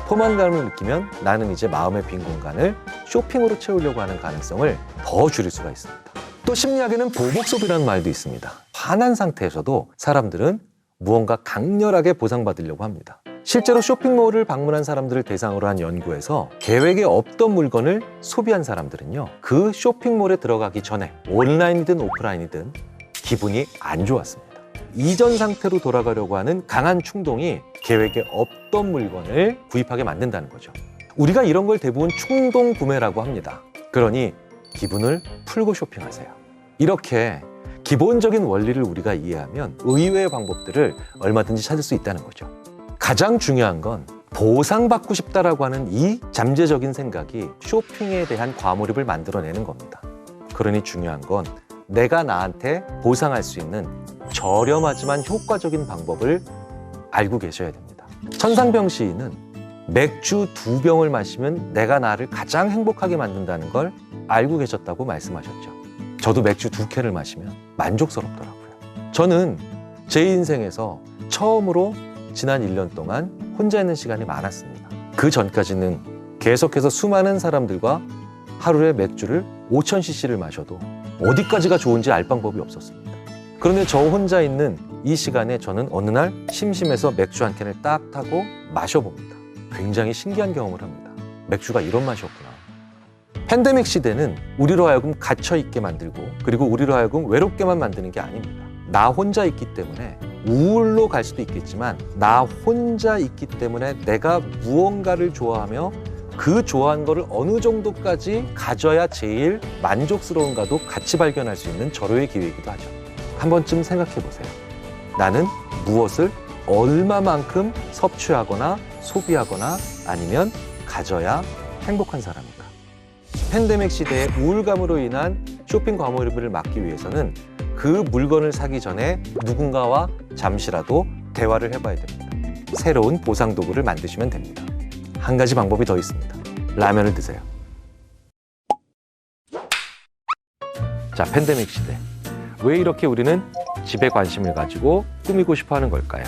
포만감을 느끼면 나는 이제 마음의 빈 공간을 쇼핑으로 채우려고 하는 가능성을 더 줄일 수가 있습니다. 또 심리학에는 보복 소비라는 말도 있습니다. 화난 상태에서도 사람들은 무언가 강렬하게 보상받으려고 합니다. 실제로 쇼핑몰을 방문한 사람들을 대상으로 한 연구에서 계획에 없던 물건을 소비한 사람들은요, 그 쇼핑몰에 들어가기 전에 온라인이든 오프라인이든 기분이 안 좋았습니다. 이전 상태로 돌아가려고 하는 강한 충동이 계획에 없던 물건을 구입하게 만든다는 거죠. 우리가 이런 걸 대부분 충동 구매라고 합니다. 그러니 기분을 풀고 쇼핑하세요. 이렇게 기본적인 원리를 우리가 이해하면 의외의 방법들을 얼마든지 찾을 수 있다는 거죠. 가장 중요한 건 보상받고 싶다라고 하는 이 잠재적인 생각이 쇼핑에 대한 과몰입을 만들어내는 겁니다. 그러니 중요한 건 내가 나한테 보상할 수 있는 저렴하지만 효과적인 방법을 알고 계셔야 됩니다. 천상병 시인은 맥주 2병을 마시면 내가 나를 가장 행복하게 만든다는 걸 알고 계셨다고 말씀하셨죠. 저도 맥주 2캔을 마시면 만족스럽더라고요. 저는 제 인생에서 처음으로 지난 1년 동안 혼자 있는 시간이 많았습니다. 그 전까지는 계속해서 수많은 사람들과 하루에 맥주를 5000cc를 마셔도 어디까지가 좋은지 알 방법이 없었습니다. 그런데 저 혼자 있는 이 시간에 저는 어느 날 심심해서 맥주 한 캔을 딱 타고 마셔봅니다. 굉장히 신기한 경험을 합니다. 맥주가 이런 맛이었구나. 팬데믹 시대는 우리로 하여금 갇혀있게 만들고 그리고 우리로 하여금 외롭게만 만드는 게 아닙니다. 나 혼자 있기 때문에 우울로 갈 수도 있겠지만 나 혼자 있기 때문에 내가 무언가를 좋아하며 그 좋아하는 거를 어느 정도까지 가져야 제일 만족스러운가도 같이 발견할 수 있는 절호의 기회이기도 하죠. 한 번쯤 생각해 보세요. 나는 무엇을 얼마만큼 섭취하거나 소비하거나 아니면 가져야 행복한 사람인가? 팬데믹 시대의 우울감으로 인한 쇼핑 과몰입을 막기 위해서는 그 물건을 사기 전에 누군가와 잠시라도 대화를 해봐야 됩니다. 새로운 보상 도구를 만드시면 됩니다. 한 가지 방법이 더 있습니다. 라면을 드세요. 자, 팬데믹 시대. 왜 이렇게 우리는 집에 관심을 가지고 꾸미고 싶어 하는 걸까요?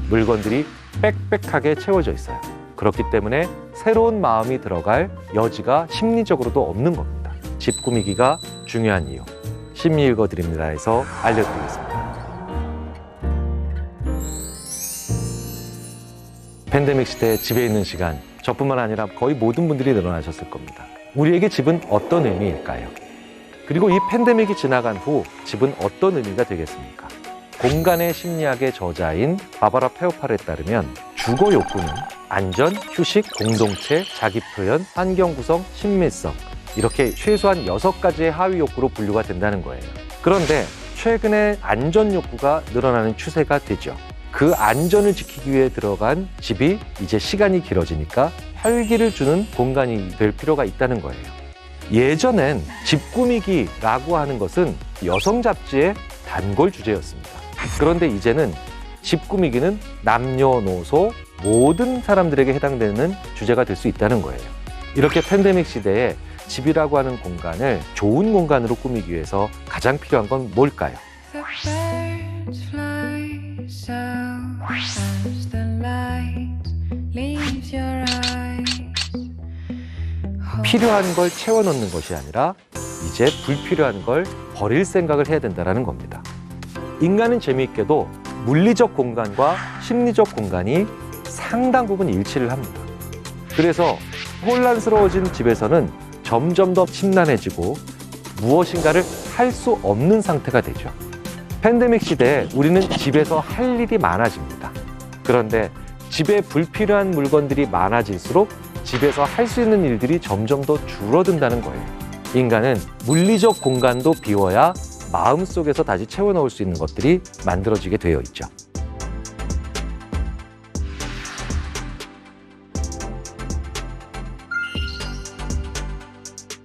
물건들이 빽빽하게 채워져 있어요. 그렇기 때문에 새로운 마음이 들어갈 여지가 심리적으로도 없는 겁니다. 집 꾸미기가 중요한 이유. 심리 읽어드립니다에서 알려드리겠습니다. 팬데믹 시대에 집에 있는 시간, 저뿐만 아니라 거의 모든 분들이 늘어나셨을 겁니다. 우리에게 집은 어떤 의미일까요? 그리고 이 팬데믹이 지나간 후 집은 어떤 의미가 되겠습니까? 공간의 심리학의 저자인 바바라 페오팔에 따르면 주거 욕구는 안전, 휴식, 공동체, 자기 표현, 환경 구성, 친밀성 이렇게 최소한 6가지의 하위 욕구로 분류가 된다는 거예요. 그런데 최근에 안전 욕구가 늘어나는 추세가 되죠. 그 안전을 지키기 위해 들어간 집이 이제 시간이 길어지니까 활기를 주는 공간이 될 필요가 있다는 거예요. 예전엔 집 꾸미기라고 하는 것은 여성 잡지의 단골 주제였습니다. 그런데 이제는 집 꾸미기는 남녀노소 모든 사람들에게 해당되는 주제가 될 수 있다는 거예요. 이렇게 팬데믹 시대에 집이라고 하는 공간을 좋은 공간으로 꾸미기 위해서 가장 필요한 건 뭘까요? 필요한 걸 채워넣는 것이 아니라 이제 불필요한 걸 버릴 생각을 해야 된다는 겁니다. 인간은 재미있게도 물리적 공간과 심리적 공간이 상당 부분 일치를 합니다. 그래서 혼란스러워진 집에서는 점점 더 심란해지고 무엇인가를 할 수 없는 상태가 되죠. 팬데믹 시대에 우리는 집에서 할 일이 많아집니다. 그런데 집에 불필요한 물건들이 많아질수록 집에서 할 수 있는 일들이 점점 더 줄어든다는 거예요. 인간은 물리적 공간도 비워야 마음속에서 다시 채워넣을 수 있는 것들이 만들어지게 되어 있죠.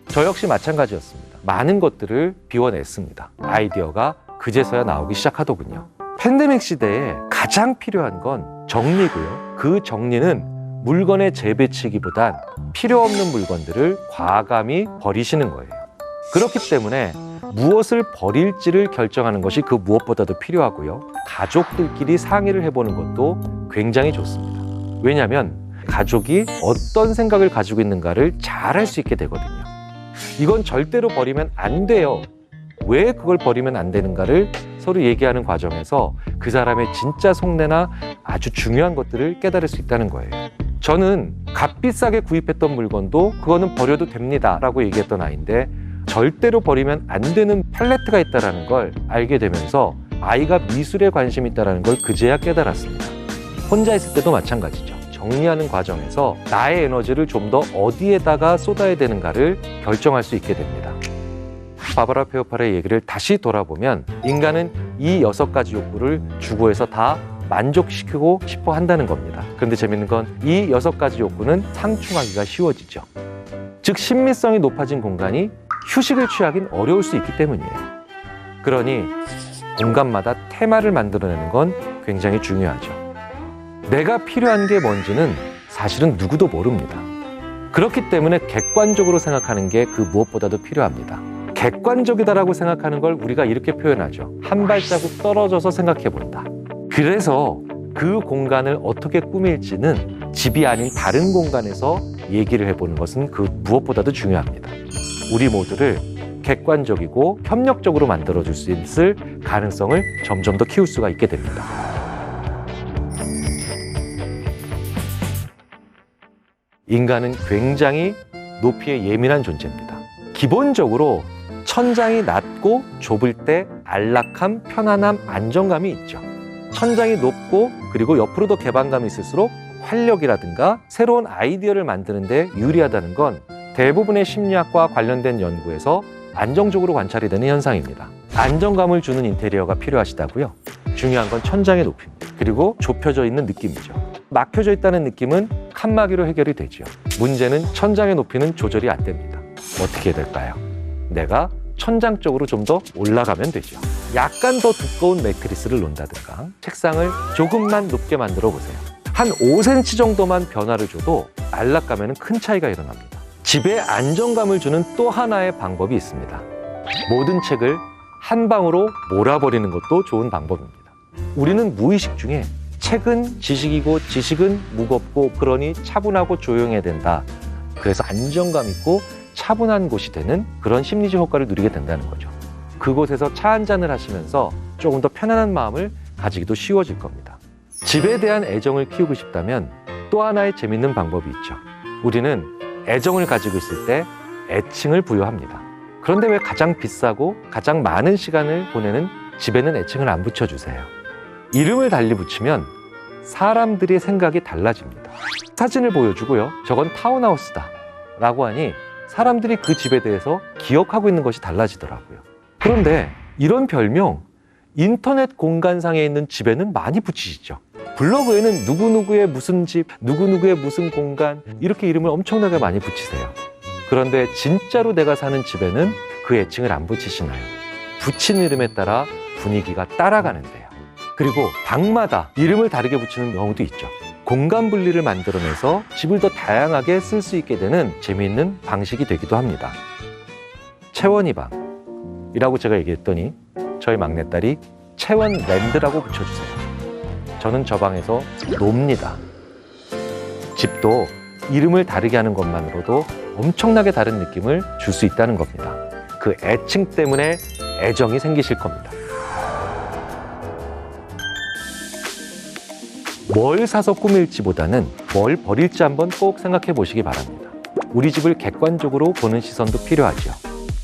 저 역시 마찬가지였습니다. 많은 것들을 비워냈습니다. 아이디어가 그제서야 나오기 시작하더군요. 팬데믹 시대에 가장 필요한 건 정리고요. 그 정리는 물건의 재배치기보단 필요 없는 물건들을 과감히 버리시는 거예요. 그렇기 때문에 무엇을 버릴지를 결정하는 것이 그 무엇보다도 필요하고요. 가족들끼리 상의를 해보는 것도 굉장히 좋습니다. 왜냐하면 가족이 어떤 생각을 가지고 있는가를 잘 알 수 있게 되거든요. 이건 절대로 버리면 안 돼요. 왜 그걸 버리면 안 되는가를 서로 얘기하는 과정에서 그 사람의 진짜 속내나 아주 중요한 것들을 깨달을 수 있다는 거예요. 저는 값비싸게 구입했던 물건도 그거는 버려도 됩니다 라고 얘기했던 아이인데 절대로 버리면 안 되는 팔레트가 있다는 걸 알게 되면서 아이가 미술에 관심이 있다는 걸 그제야 깨달았습니다. 혼자 있을 때도 마찬가지죠. 정리하는 과정에서 나의 에너지를 좀 더 어디에다가 쏟아야 되는가를 결정할 수 있게 됩니다. 바바라 페오팔의 얘기를 다시 돌아보면 인간은 이 6가지 욕구를 주거에서 다 만족시키고 싶어 한다는 겁니다. 그런데 재밌는 건 이 6가지 욕구는 상충하기가 쉬워지죠. 즉 신미성이 높아진 공간이 휴식을 취하긴 어려울 수 있기 때문이에요. 그러니 공간마다 테마를 만들어내는 건 굉장히 중요하죠. 내가 필요한 게 뭔지는 사실은 누구도 모릅니다. 그렇기 때문에 객관적으로 생각하는 게 그 무엇보다도 필요합니다. 객관적이다라고 생각하는 걸 우리가 이렇게 표현하죠. 한 발자국 떨어져서 생각해 본다. 그래서 그 공간을 어떻게 꾸밀지는 집이 아닌 다른 공간에서 얘기를 해보는 것은 그 무엇보다도 중요합니다. 우리 모두를 객관적이고 협력적으로 만들어줄 수 있을 가능성을 점점 더 키울 수가 있게 됩니다. 인간은 굉장히 높이에 예민한 존재입니다. 기본적으로 천장이 낮고 좁을 때 안락함, 편안함, 안정감이 있죠. 천장이 높고 그리고 옆으로 더 개방감이 있을수록 활력이라든가 새로운 아이디어를 만드는 데 유리하다는 건 대부분의 심리학과 관련된 연구에서 안정적으로 관찰이 되는 현상입니다. 안정감을 주는 인테리어가 필요하시다고요? 중요한 건 천장의 높이입니다. 그리고 좁혀져 있는 느낌이죠. 막혀져 있다는 느낌은 칸막이로 해결이 되죠. 문제는 천장의 높이는 조절이 안 됩니다. 어떻게 해야 될까요? 내가 천장 쪽으로 좀 더 올라가면 되죠. 약간 더 두꺼운 매트리스를 놓는다든가 책상을 조금만 높게 만들어 보세요. 한 5cm 정도만 변화를 줘도 안락감에는 큰 차이가 일어납니다. 집에 안정감을 주는 또 하나의 방법이 있습니다. 모든 책을 한 방으로 몰아버리는 것도 좋은 방법입니다. 우리는 무의식 중에 책은 지식이고 지식은 무겁고 그러니 차분하고 조용해야 된다. 그래서 안정감 있고 차분한 곳이 되는 그런 심리적 효과를 누리게 된다는 거죠. 그곳에서 차 한 잔을 하시면서 조금 더 편안한 마음을 가지기도 쉬워질 겁니다. 집에 대한 애정을 키우고 싶다면 또 하나의 재밌는 방법이 있죠. 우리는 애정을 가지고 있을 때 애칭을 부여합니다. 그런데 왜 가장 비싸고 가장 많은 시간을 보내는 집에는 애칭을 안 붙여주세요? 이름을 달리 붙이면 사람들의 생각이 달라집니다. 사진을 보여주고요. 저건 타운하우스다 라고 하니 사람들이 그 집에 대해서 기억하고 있는 것이 달라지더라고요. 그런데 이런 별명 인터넷 공간상에 있는 집에는 많이 붙이시죠. 블로그에는 누구누구의 무슨 집, 누구누구의 무슨 공간 이렇게 이름을 엄청나게 많이 붙이세요. 그런데 진짜로 내가 사는 집에는 그 애칭을 안 붙이시나요? 붙인 이름에 따라 분위기가 따라가는데요. 그리고 방마다 이름을 다르게 붙이는 경우도 있죠. 공간 분리를 만들어내서 집을 더 다양하게 쓸 수 있게 되는 재미있는 방식이 되기도 합니다. 채원이 방이라고 제가 얘기했더니 저희 막내딸이 채원랜드라고 붙여주세요. 저는 저 방에서 놉니다. 집도 이름을 다르게 하는 것만으로도 엄청나게 다른 느낌을 줄 수 있다는 겁니다. 그 애칭 때문에 애정이 생기실 겁니다. 뭘 사서 꾸밀지보다는 뭘 버릴지 한번 꼭 생각해 보시기 바랍니다. 우리 집을 객관적으로 보는 시선도 필요하죠.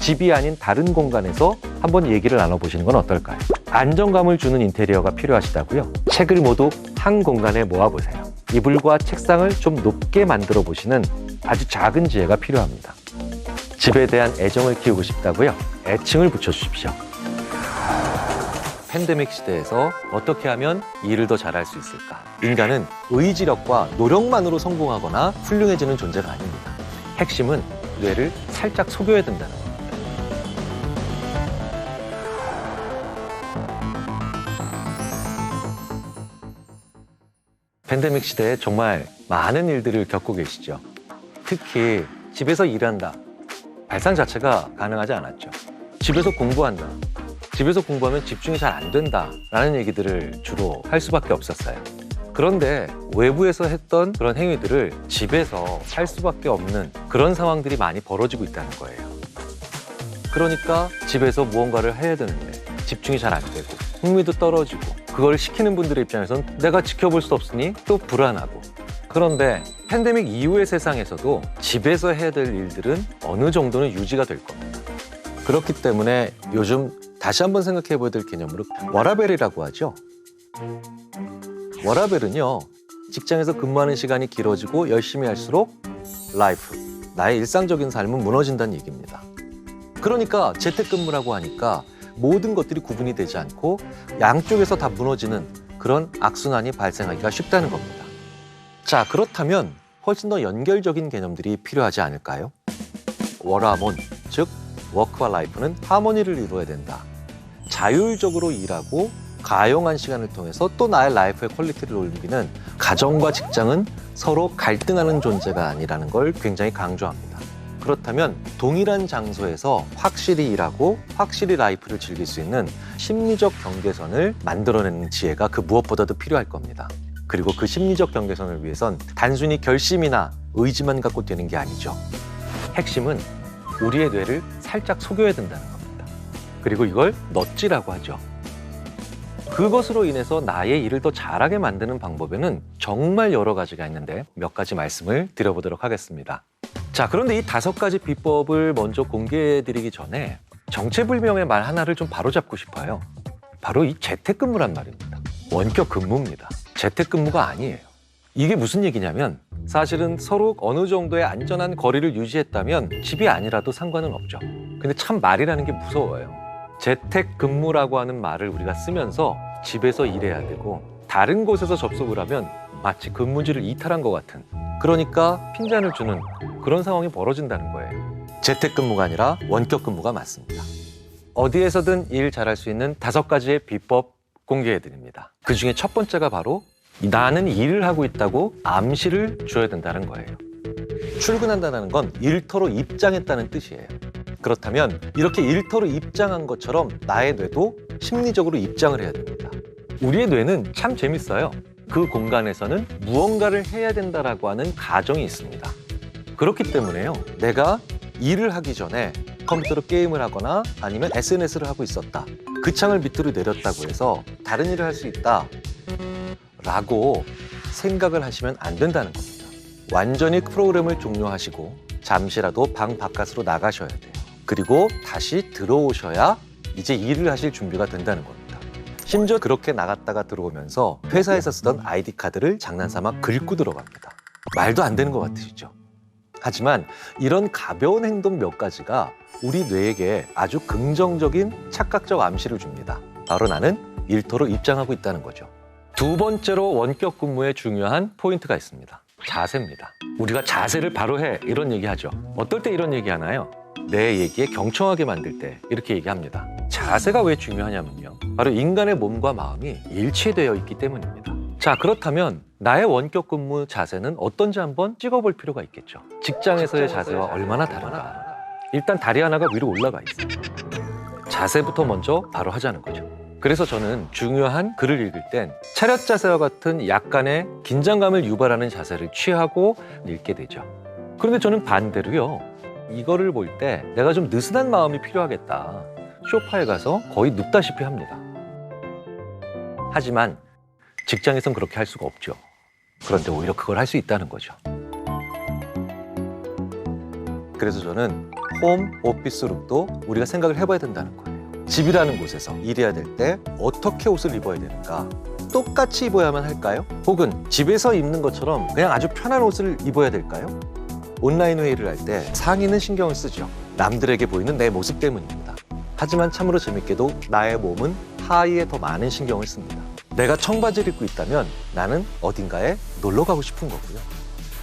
집이 아닌 다른 공간에서 한번 얘기를 나눠보시는 건 어떨까요? 안정감을 주는 인테리어가 필요하시다고요? 책을 모두 한 공간에 모아보세요. 이불과 책상을 좀 높게 만들어 보시는 아주 작은 지혜가 필요합니다. 집에 대한 애정을 키우고 싶다고요? 애칭을 붙여주십시오. 팬데믹 시대에서 어떻게 하면 일을 더 잘할 수 있을까? 인간은 의지력과 노력만으로 성공하거나 훌륭해지는 존재가 아닙니다. 핵심은 뇌를 살짝 속여야 된다는 겁니다. 팬데믹 시대에 정말 많은 일들을 겪고 계시죠. 특히 집에서 일한다. 발상 자체가 가능하지 않았죠. 집에서 공부한다. 집에서 공부하면 집중이 잘 안 된다라는 얘기들을 주로 할 수밖에 없었어요. 그런데 외부에서 했던 그런 행위들을 집에서 할 수밖에 없는 그런 상황들이 많이 벌어지고 있다는 거예요. 그러니까 집에서 무언가를 해야 되는데 집중이 잘 안 되고 흥미도 떨어지고 그걸 시키는 분들의 입장에선 내가 지켜볼 수 없으니 또 불안하고. 그런데 팬데믹 이후의 세상에서도 집에서 해야 될 일들은 어느 정도는 유지가 될 겁니다. 그렇기 때문에 요즘 다시 한번 생각해 봐야 될 개념으로 워라밸이라고 하죠. 워라밸은요, 직장에서 근무하는 시간이 길어지고 열심히 할수록 라이프, 나의 일상적인 삶은 무너진다는 얘기입니다. 그러니까 재택근무라고 하니까 모든 것들이 구분이 되지 않고 양쪽에서 다 무너지는 그런 악순환이 발생하기가 쉽다는 겁니다. 자, 그렇다면 훨씬 더 연결적인 개념들이 필요하지 않을까요? 워라몬, 즉 워크와 라이프는 하모니를 이루어야 된다. 자율적으로 일하고 가용한 시간을 통해서 또 나의 라이프의 퀄리티를 올리기는 가정과 직장은 서로 갈등하는 존재가 아니라는 걸 굉장히 강조합니다. 그렇다면 동일한 장소에서 확실히 일하고 확실히 라이프를 즐길 수 있는 심리적 경계선을 만들어내는 지혜가 그 무엇보다도 필요할 겁니다. 그리고 그 심리적 경계선을 위해선 단순히 결심이나 의지만 갖고 되는 게 아니죠. 핵심은 우리의 뇌를 살짝 속여야 된다는 겁니다. 그리고 이걸 넛지라고 하죠. 그것으로 인해서 나의 일을 더 잘하게 만드는 방법에는 정말 여러 가지가 있는데 몇 가지 말씀을 드려보도록 하겠습니다. 자, 그런데 이 5가지 비법을 먼저 공개해드리기 전에 정체불명의 말 하나를 좀 바로잡고 싶어요. 바로 이 재택근무란 말입니다. 원격 근무입니다. 재택근무가 아니에요. 이게 무슨 얘기냐면 사실은 서로 어느 정도의 안전한 거리를 유지했다면 집이 아니라도 상관은 없죠. 근데 참 말이라는 게 무서워요. 재택근무라고 하는 말을 우리가 쓰면서 집에서 일해야 되고 다른 곳에서 접속을 하면 마치 근무지를 이탈한 것 같은, 그러니까 핀잔을 주는 그런 상황이 벌어진다는 거예요. 재택근무가 아니라 원격근무가 맞습니다. 어디에서든 일 잘할 수 있는 5가지의 비법 공개해드립니다. 그 중에 첫 번째가 바로 나는 일을 하고 있다고 암시를 줘야 된다는 거예요. 출근한다는 건 일터로 입장했다는 뜻이에요. 그렇다면 이렇게 일터로 입장한 것처럼 나의 뇌도 심리적으로 입장을 해야 됩니다. 우리의 뇌는 참 재밌어요. 그 공간에서는 무언가를 해야 된다라고 하는 가정이 있습니다. 그렇기 때문에요, 내가 일을 하기 전에 컴퓨터로 게임을 하거나 아니면 SNS를 하고 있었다, 그 창을 밑으로 내렸다고 해서 다른 일을 할 수 있다 라고 생각을 하시면 안 된다는 겁니다. 완전히 프로그램을 종료하시고 잠시라도 방 바깥으로 나가셔야 돼요. 그리고 다시 들어오셔야 이제 일을 하실 준비가 된다는 겁니다. 심지어 그렇게 나갔다가 들어오면서 회사에서 쓰던 아이디 카드를 장난삼아 긁고 들어갑니다. 말도 안 되는 것 같으시죠? 하지만 이런 가벼운 행동 몇 가지가 우리 뇌에게 아주 긍정적인 착각적 암시를 줍니다. 바로 나는 일터로 입장하고 있다는 거죠. 두 번째로 원격 근무에 중요한 포인트가 있습니다. 자세입니다. 우리가 자세를 바로 해, 이런 얘기하죠. 어떨 때 이런 얘기하나요? 내 얘기에 경청하게 만들 때 이렇게 얘기합니다. 자세가 왜 중요하냐면요, 바로 인간의 몸과 마음이 일치되어 있기 때문입니다. 자, 그렇다면 나의 원격 근무 자세는 어떤지 한번 찍어볼 필요가 있겠죠. 직장에서의 자세와 얼마나 다른가. 일단 다리 하나가 위로 올라가 있어요. 자세부터 먼저 바로 하자는 거죠. 그래서 저는 중요한 글을 읽을 땐 차렷 자세와 같은 약간의 긴장감을 유발하는 자세를 취하고 읽게 되죠. 그런데 저는 반대로요, 이거를 볼 때 내가 좀 느슨한 마음이 필요하겠다, 소파에 가서 거의 눕다시피 합니다. 하지만 직장에선 그렇게 할 수가 없죠. 그런데 오히려 그걸 할 수 있다는 거죠. 그래서 저는 홈 오피스 룩도 우리가 생각을 해봐야 된다는 거예요. 집이라는 곳에서 일해야 될 때 어떻게 옷을 입어야 되는가? 똑같이 입어야만 할까요? 혹은 집에서 입는 것처럼 그냥 아주 편한 옷을 입어야 될까요? 온라인 회의를 할 때 상의는 신경을 쓰죠. 남들에게 보이는 내 모습 때문입니다. 하지만 참으로 재밌게도 나의 몸은 하의에 더 많은 신경을 씁니다. 내가 청바지를 입고 있다면 나는 어딘가에 놀러 가고 싶은 거고요.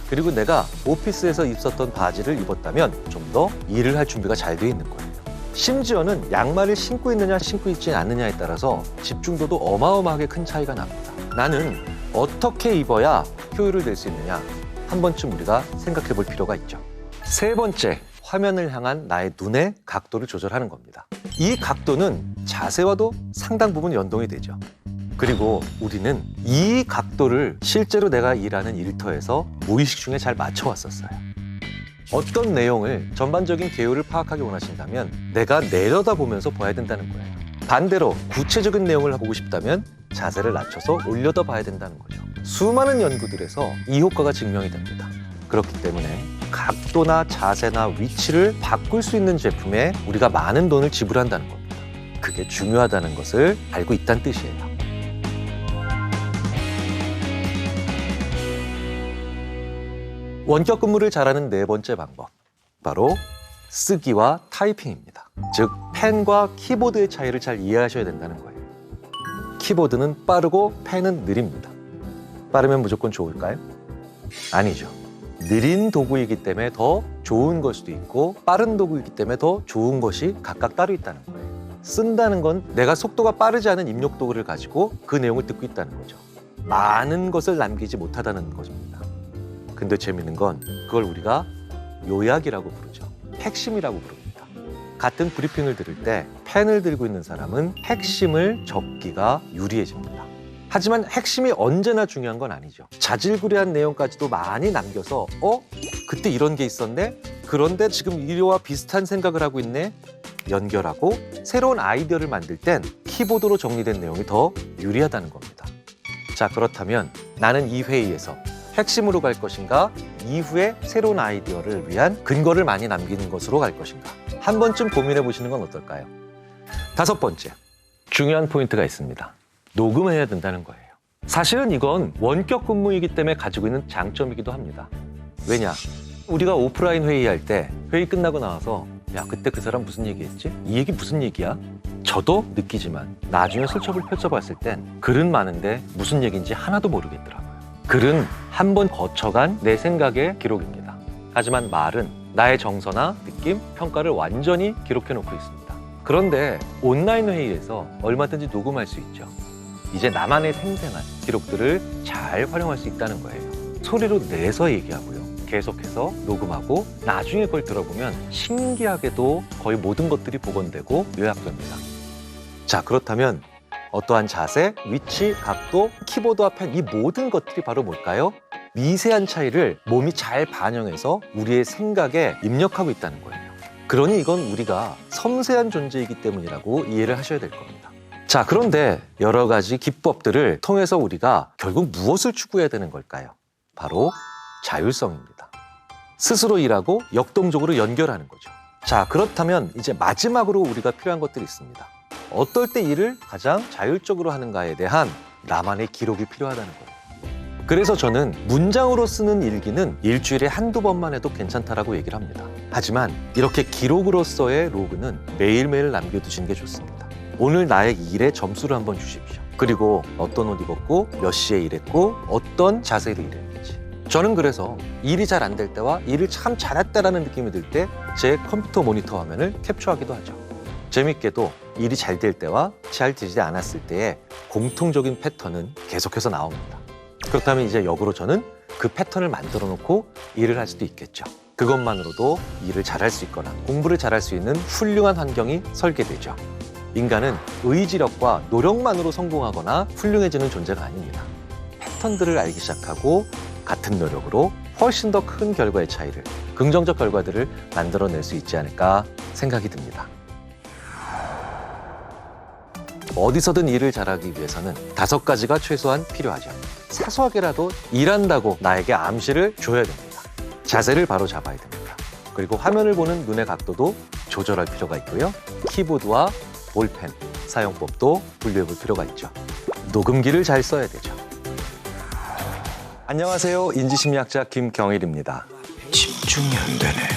그리고 내가 오피스에서 입었던 바지를 입었다면 좀 더 일을 할 준비가 잘 돼 있는 거예요. 심지어는 양말을 신고 있느냐 신고 있지 않느냐에 따라서 집중도도 어마어마하게 큰 차이가 납니다. 나는 어떻게 입어야 효율을 낼 수 있느냐, 한 번쯤 우리가 생각해 볼 필요가 있죠. 세 번째, 화면을 향한 나의 눈의 각도를 조절하는 겁니다. 이 각도는 자세와도 상당 부분 연동이 되죠. 그리고 우리는 이 각도를 실제로 내가 일하는 일터에서 무의식 중에 잘 맞춰왔었어요. 어떤 내용을 전반적인 개요를 파악하기 원하신다면 내가 내려다보면서 봐야 된다는 거예요. 반대로 구체적인 내용을 보고 싶다면 자세를 낮춰서 올려다 봐야 된다는 거죠. 수많은 연구들에서 이 효과가 증명이 됩니다. 그렇기 때문에 각도나 자세나 위치를 바꿀 수 있는 제품에 우리가 많은 돈을 지불한다는 겁니다. 그게 중요하다는 것을 알고 있다는 뜻이에요. 원격 근무를 잘하는 네 번째 방법, 바로 쓰기와 타이핑입니다. 즉, 펜과 키보드의 차이를 잘 이해하셔야 된다는 거예요. 키보드는 빠르고 펜은 느립니다. 빠르면 무조건 좋을까요? 아니죠. 느린 도구이기 때문에 더 좋은 걸 수도 있고 빠른 도구이기 때문에 더 좋은 것이 각각 따로 있다는 거예요. 쓴다는 건 내가 속도가 빠르지 않은 입력 도구를 가지고 그 내용을 듣고 있다는 거죠. 많은 것을 남기지 못하다는 것입니다. 근데 재밌는 건 그걸 우리가 요약이라고 부르죠. 핵심이라고 부릅니다. 같은 브리핑을 들을 때 펜을 들고 있는 사람은 핵심을 적기가 유리해집니다. 하지만 핵심이 언제나 중요한 건 아니죠. 자질구레한 내용까지도 많이 남겨서 그때 이런 게 있었네? 그런데 지금 이와 비슷한 생각을 하고 있네? 연결하고 새로운 아이디어를 만들 땐 키보드로 정리된 내용이 더 유리하다는 겁니다. 자, 그렇다면 나는 이 회의에서 핵심으로 갈 것인가? 이후에 새로운 아이디어를 위한 근거를 많이 남기는 것으로 갈 것인가? 한 번쯤 고민해 보시는 건 어떨까요? 5번째, 중요한 포인트가 있습니다. 녹음해야 된다는 거예요. 사실은 이건 원격 근무이기 때문에 가지고 있는 장점이기도 합니다. 왜냐? 우리가 오프라인 회의할 때 회의 끝나고 나와서 야, 그때 그 사람 무슨 얘기했지? 이 얘기 무슨 얘기야? 저도 느끼지만 나중에 슬쩍을 펼쳐봤을 땐 글은 많은데 무슨 얘기인지 하나도 모르겠더라고요. 글은 한 번 거쳐간 내 생각의 기록입니다. 하지만 말은 나의 정서나 느낌, 평가를 완전히 기록해놓고 있습니다. 그런데 온라인 회의에서 얼마든지 녹음할 수 있죠. 이제 나만의 생생한 기록들을 잘 활용할 수 있다는 거예요. 소리로 내서 얘기하고요. 계속해서 녹음하고 나중에 그걸 들어보면 신기하게도 거의 모든 것들이 복원되고 요약됩니다. 자, 그렇다면 어떠한 자세, 위치, 각도, 키보드와 펜, 이 모든 것들이 바로 뭘까요? 미세한 차이를 몸이 잘 반영해서 우리의 생각에 입력하고 있다는 거예요. 그러니 이건 우리가 섬세한 존재이기 때문이라고 이해를 하셔야 될 겁니다. 자, 그런데 여러 가지 기법들을 통해서 우리가 결국 무엇을 추구해야 되는 걸까요? 바로 자율성입니다. 스스로 일하고 역동적으로 연결하는 거죠. 자, 그렇다면 이제 마지막으로 우리가 필요한 것들이 있습니다. 어떨 때 일을 가장 자율적으로 하는가에 대한 나만의 기록이 필요하다는 거예요. 그래서 저는 문장으로 쓰는 일기는 일주일에 한두 번만 해도 괜찮다라고 얘기를 합니다. 하지만 이렇게 기록으로서의 로그는 매일매일 남겨두시는 게 좋습니다. 오늘 나의 일에 점수를 한번 주십시오. 그리고 어떤 옷 입었고 몇 시에 일했고 어떤 자세로 일했는지. 저는 그래서 일이 잘 안 될 때와 일을 참 잘했다라는 느낌이 들 때 제 컴퓨터 모니터 화면을 캡처하기도 하죠. 재밌게도 일이 잘 될 때와 잘 되지 않았을 때의 공통적인 패턴은 계속해서 나옵니다. 그렇다면 이제 역으로 저는 그 패턴을 만들어 놓고 일을 할 수도 있겠죠. 그것만으로도 일을 잘할 수 있거나 공부를 잘할 수 있는 훌륭한 환경이 설계되죠. 인간은 의지력과 노력만으로 성공하거나 훌륭해지는 존재가 아닙니다. 패턴들을 알기 시작하고 같은 노력으로 훨씬 더 큰 결과의 차이를, 긍정적 결과들을 만들어낼 수 있지 않을까 생각이 듭니다. 어디서든 일을 잘하기 위해서는 5가지가 최소한 필요하죠. 사소하게라도 일한다고 나에게 암시를 줘야 됩니다. 자세를 바로 잡아야 됩니다. 그리고 화면을 보는 눈의 각도도 조절할 필요가 있고요. 키보드와 볼펜 사용법도 분류해 볼 필요가 있죠. 녹음기를 잘 써야 되죠. 안녕하세요. 인지심리학자 김경일입니다. 집중이 안 되네.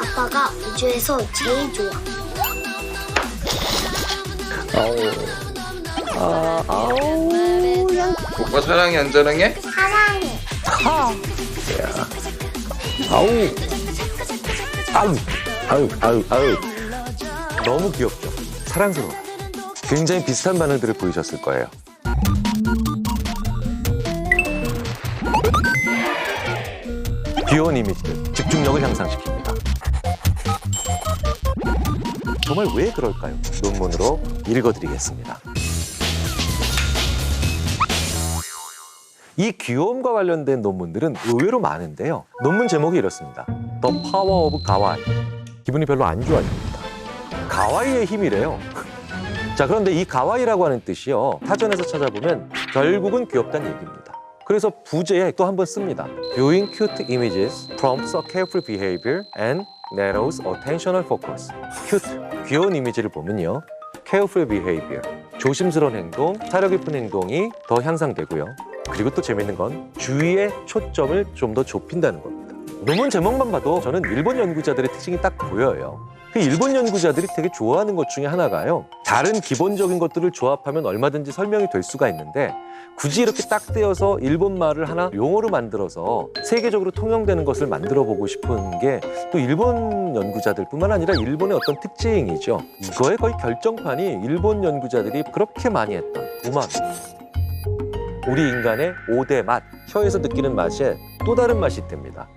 아빠가 우주에서 제일 좋아. 오빠 사랑해 안 사랑해? 사랑해. 아우. 너무 귀엽죠? 사랑스러워. 굉장히 비슷한 반응들을 보이셨을 거예요. 귀여운 이미지들, 집중력을 향상시킵니다. 정말 왜 그럴까요? 논문으로 읽어드리겠습니다. 이 귀여움과 관련된 논문들은 의외로 많은데요. 논문 제목이 이렇습니다. The Power of Kawaii. 기분이 별로 안 좋아집니다. 가와이의 힘이래요. 자, 그런데 이 가와이라고 하는 뜻이요. 타전에서 찾아보면 결국은 귀엽다는 얘기입니다. 그래서 부제에 또 한번 씁니다. Viewing cute images prompts a careful behavior and narrows attentional focus. cute, 귀여운 이미지를 보면요. careful behavior, 조심스러운 행동, 사려 깊은 행동이 더 향상되고요. 그리고 또 재밌는 건 주의의 초점을 좀 더 좁힌다는 겁니다. 논문 제목만 봐도 저는 일본 연구자들의 특징이 딱 보여요. 그 일본 연구자들이 되게 좋아하는 것 중에 하나가요. 다른 기본적인 것들을 조합하면 얼마든지 설명이 될 수가 있는데 굳이 이렇게 딱 떼어서 일본 말을 하나 용어로 만들어서 세계적으로 통용되는 것을 만들어 보고 싶은 게 또 일본 연구자들뿐만 아니라 일본의 어떤 특징이죠. 이거의 거의 결정판이 일본 연구자들이 그렇게 많이 했던 우마미. 우리 인간의 5대 맛, 혀에서 느끼는 맛에 또 다른 맛이 있답니다.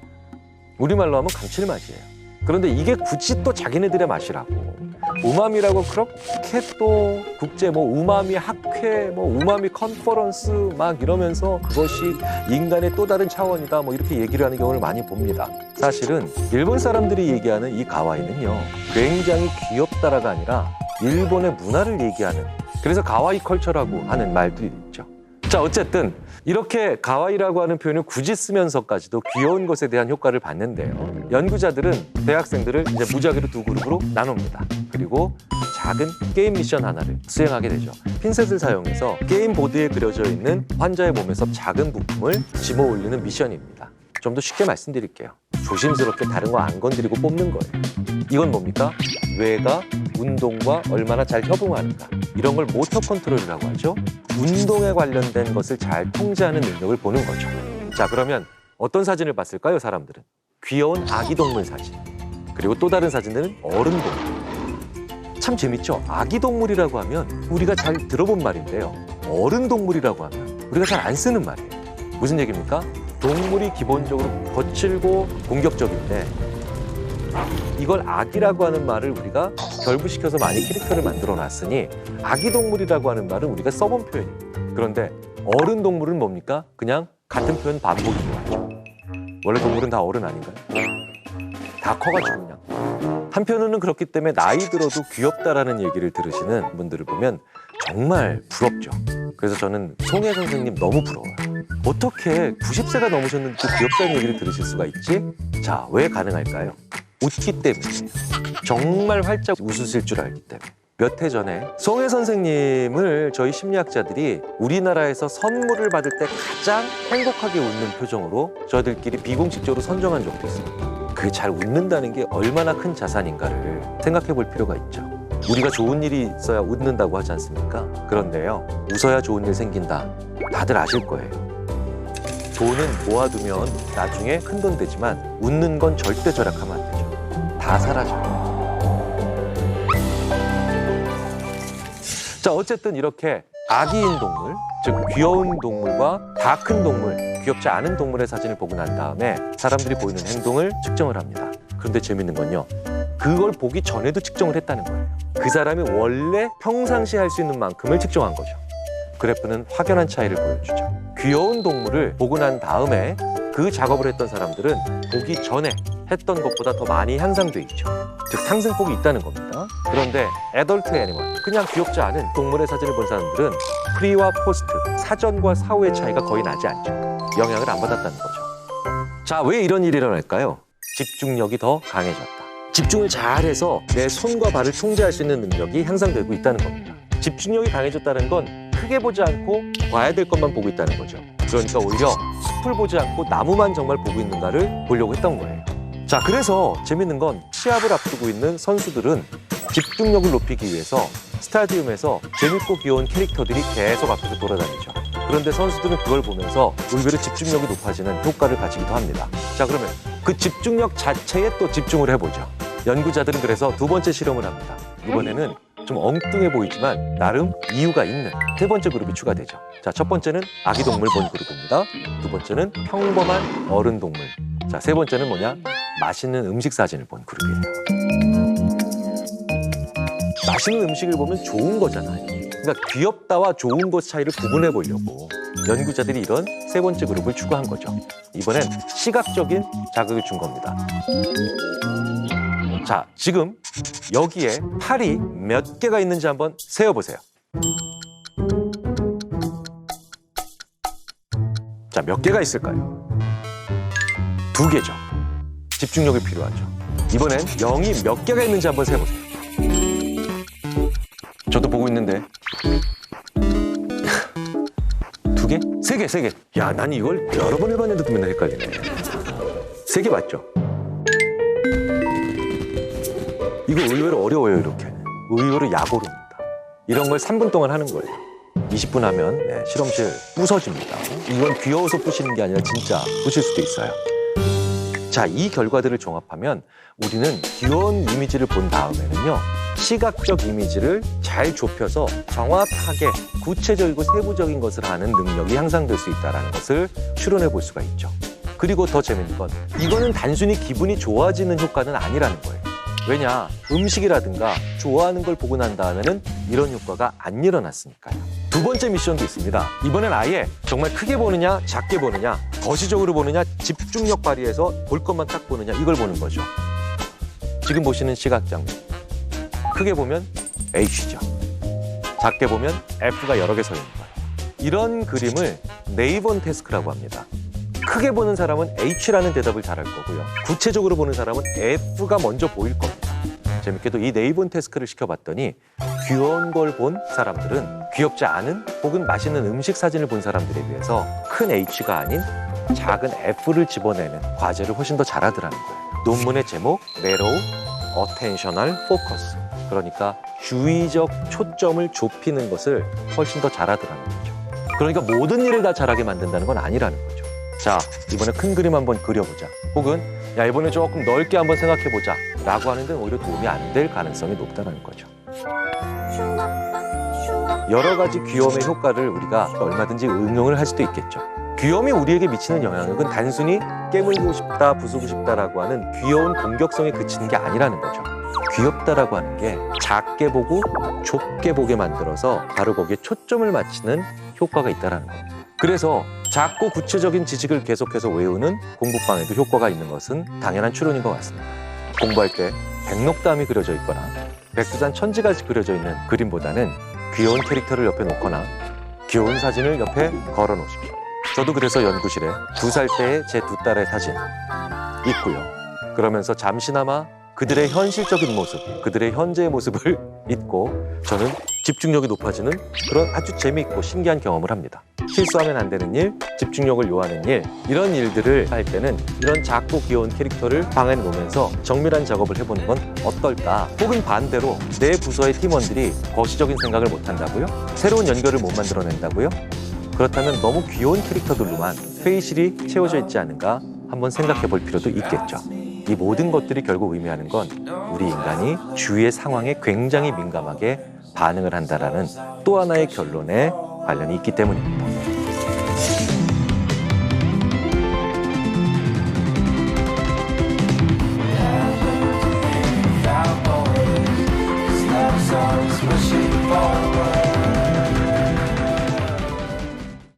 우리말로 하면 감칠맛이에요. 그런데 이게 굳이 또 자기네들의 맛이라고 우마미라고 그렇게 또 국제 우마미 학회 우마미 컨퍼런스 막 이러면서 그것이 인간의 또 다른 차원이다 이렇게 얘기를 하는 경우를 많이 봅니다. 사실은 일본 사람들이 얘기하는 이 가와이는요 굉장히 귀엽다라가 아니라 일본의 문화를 얘기하는, 그래서 가와이 컬처라고 하는 말도 있죠. 자, 어쨌든 이렇게 가와이라고 하는 표현을 굳이 쓰면서까지도 귀여운 것에 대한 효과를 봤는데요. 연구자들은 대학생들을 이제 무작위로 두 그룹으로 나눕니다. 그리고 작은 게임 미션 하나를 수행하게 되죠. 핀셋을 사용해서 게임 보드에 그려져 있는 환자의 몸에서 작은 부품을 집어 올리는 미션입니다. 좀 더 쉽게 말씀드릴게요. 조심스럽게 다른 거 안 건드리고 뽑는 거예요. 이건 뭡니까? 뇌가 운동과 얼마나 잘 협응하는가, 이런 걸 모터 컨트롤이라고 하죠. 운동에 관련된 것을 잘 통제하는 능력을 보는 거죠. 자, 그러면 어떤 사진을 봤을까요, 사람들은? 귀여운 아기 동물 사진, 그리고 또 다른 사진들은 어른 동물. 참 재밌죠? 아기 동물이라고 하면 우리가 잘 들어본 말인데요. 어른 동물이라고 하면 우리가 잘 안 쓰는 말이에요. 무슨 얘기입니까? 동물이 기본적으로 거칠고 공격적인데 이걸 아기라고 하는 말을 우리가 결부시켜서 많이 캐릭터를 만들어 놨으니 아기 동물이라고 하는 말은 우리가 써본 표현입니다. 그런데 어른 동물은 뭡니까? 그냥 같은 표현 반복인 거죠. 원래 동물은 다 어른 아닌가요? 다 커가지고 그냥. 한편으로는 그렇기 때문에 나이 들어도 귀엽다라는 얘기를 들으시는 분들을 보면 정말 부럽죠. 그래서 저는 송혜 선생님 너무 부러워요. 어떻게 90세가 넘으셨는데 귀엽다는 얘기를 들으실 수가 있지? 자, 왜 가능할까요? 웃기 때문이에요. 정말 활짝 웃으실 줄 알기 때문에. 몇 해 전에 송혜 선생님을 저희 심리학자들이 우리나라에서 선물을 받을 때 가장 행복하게 웃는 표정으로 저희들끼리 비공식적으로 선정한 적도 있습니다. 그게 잘 웃는다는 게 얼마나 큰 자산인가를 생각해 볼 필요가 있죠. 우리가 좋은 일이 있어야 웃는다고 하지 않습니까? 그런데요, 웃어야 좋은 일 생긴다. 다들 아실 거예요. 돈은 모아두면 나중에 큰돈 되지만 웃는 건 절대 절약하면 안 되죠. 다 사라져요. 자, 어쨌든 이렇게 아기인 동물, 즉 귀여운 동물과 다 큰 동물, 귀엽지 않은 동물의 사진을 보고 난 다음에 사람들이 보이는 행동을 측정을 합니다. 그런데 재밌는 건요, 그걸 보기 전에도 측정을 했다는 거예요. 그 사람이 원래 평상시에 할 수 있는 만큼을 측정한 거죠. 그래프는 확연한 차이를 보여주죠. 귀여운 동물을 보고 난 다음에 그 작업을 했던 사람들은 보기 전에 했던 것보다 더 많이 향상돼 있죠. 즉 상승폭이 있다는 겁니다. 그런데 애덜트 애니멀, 그냥 귀엽지 않은 동물의 사진을 본 사람들은 프리와 포스트, 사전과 사후의 차이가 거의 나지 않죠. 영향을 안 받았다는 거죠. 자, 왜 이런 일이 일어날까요? 집중력이 더 강해졌다. 집중을 잘해서 내 손과 발을 통제할 수 있는 능력이 향상되고 있다는 겁니다. 집중력이 강해졌다는 건 크게 보지 않고 봐야 될 것만 보고 있다는 거죠. 그러니까 오히려 숲을 보지 않고 나무만 정말 보고 있는가를 보려고 했던 거예요. 자, 그래서 재밌는 건 시합을 앞두고 있는 선수들은 집중력을 높이기 위해서 스타디움에서 재밌고 귀여운 캐릭터들이 계속 앞에서 돌아다니죠. 그런데 선수들은 그걸 보면서 의외로 집중력이 높아지는 효과를 가지기도 합니다. 자, 그러면 그 집중력 자체에 또 집중을 해보죠. 연구자들은 그래서 두 번째 실험을 합니다. 이번에는 좀 엉뚱해 보이지만 나름 이유가 있는 세 번째 그룹이 추가되죠. 자, 첫 번째는 아기 동물 본 그룹입니다. 두 번째는 평범한 어른 동물. 자, 세 번째는 뭐냐? 맛있는 음식 사진을 본 그룹이에요. 맛있는 음식을 보면 좋은 거잖아요. 그러니까 귀엽다와 좋은 것 차이를 구분해 보려고 연구자들이 이런 세 번째 그룹을 추가한 거죠. 이번엔 시각적인 자극을 준 겁니다. 자, 지금 여기에 팔이 몇 개가 있는지 한번 세어보세요. 자, 몇 개가 있을까요? 2개죠. 집중력이 필요하죠. 이번엔 0이 몇 개가 있는지 한번 세어보세요. 저도 보고 있는데 2개? 3개, 3개. 야, 난 이걸 여러 번 해봤는데도 맨날 헷갈리네. 세 개 맞죠? 이거 의외로 어려워요, 이렇게. 의외로 약오릅니다. 이런 걸 3분 동안 하는 거예요. 20분 하면 실험실 부서집니다. 이건 귀여워서 부시는 게 아니라 진짜 부실 수도 있어요. 자, 이 결과들을 종합하면 우리는 귀여운 이미지를 본 다음에는요, 시각적 이미지를 잘 좁혀서 정확하게 구체적이고 세부적인 것을 하는 능력이 향상될 수 있다는 것을 추론해 볼 수가 있죠. 그리고 더 재밌는 건 이거는 단순히 기분이 좋아지는 효과는 아니라는 거예요. 왜냐, 음식이라든가 좋아하는 걸 보고 난 다음에는 이런 효과가 안 일어났으니까요. 두 번째 미션도 있습니다. 이번엔 아예 정말 크게 보느냐, 작게 보느냐, 거시적으로 보느냐, 집중력 발휘해서 볼 것만 딱 보느냐, 이걸 보는 거죠. 지금 보시는 시각 장면. 크게 보면 H죠. 작게 보면 F가 여러 개 서 있는 거예요. 이런 그림을 네이번 태스크라고 합니다. 크게 보는 사람은 H라는 대답을 잘할 거고요. 구체적으로 보는 사람은 F가 먼저 보일 겁니다. 재밌게도 이 네이번 태스크를 시켜봤더니 귀여운 걸 본 사람들은 귀엽지 않은 혹은 맛있는 음식 사진을 본 사람들에 비해서 큰 H가 아닌 작은 F를 집어내는 과제를 훨씬 더 잘하더라는 거예요. 논문의 제목, Narrow Attentional Focus. 그러니까 주의적 초점을 좁히는 것을 훨씬 더 잘하더라는 거죠. 그러니까 모든 일을 다 잘하게 만든다는 건 아니라는 거죠. 자, 이번에 큰 그림 한번 그려보자. 혹은 야, 이번에 조금 넓게 한번 생각해보자 라고 하는 데는 오히려 도움이 안 될 가능성이 높다는 거죠. 여러 가지 귀여움의 효과를 우리가 얼마든지 응용을 할 수도 있겠죠. 귀여움이 우리에게 미치는 영향력은 단순히 깨물고 싶다, 부수고 싶다라고 하는 귀여운 공격성에 그치는 게 아니라는 거죠. 귀엽다라고 하는 게 작게 보고 좁게 보게 만들어서 바로 거기에 초점을 맞추는 효과가 있다는 겁니다. 그래서 작고 구체적인 지식을 계속해서 외우는 공부방에도 효과가 있는 것은 당연한 추론인 것 같습니다. 공부할 때 백록담이 그려져 있거나 백두산 천지가 그려져 있는 그림보다는 귀여운 캐릭터를 옆에 놓거나 귀여운 사진을 옆에 걸어 놓으십시오. 저도 그래서 연구실에 2살 때의 제 두 딸의 사진 있고요. 그러면서 잠시나마 그들의 현실적인 모습, 그들의 현재의 모습을 잊고 저는 집중력이 높아지는 그런 아주 재미있고 신기한 경험을 합니다. 실수하면 안 되는 일, 집중력을 요하는 일, 이런 일들을 할 때는 이런 작고 귀여운 캐릭터를 방에 놓으면서 정밀한 작업을 해보는 건 어떨까? 혹은 반대로 내 부서의 팀원들이 거시적인 생각을 못 한다고요? 새로운 연결을 못 만들어낸다고요? 그렇다면 너무 귀여운 캐릭터들로만 회의실이 채워져 있지 않은가 한번 생각해 볼 필요도 있겠죠. 이 모든 것들이 결국 의미하는 건 우리 인간이 주위의 상황에 굉장히 민감하게 반응을 한다라는 또 하나의 결론에 관련이 있기 때문입니다.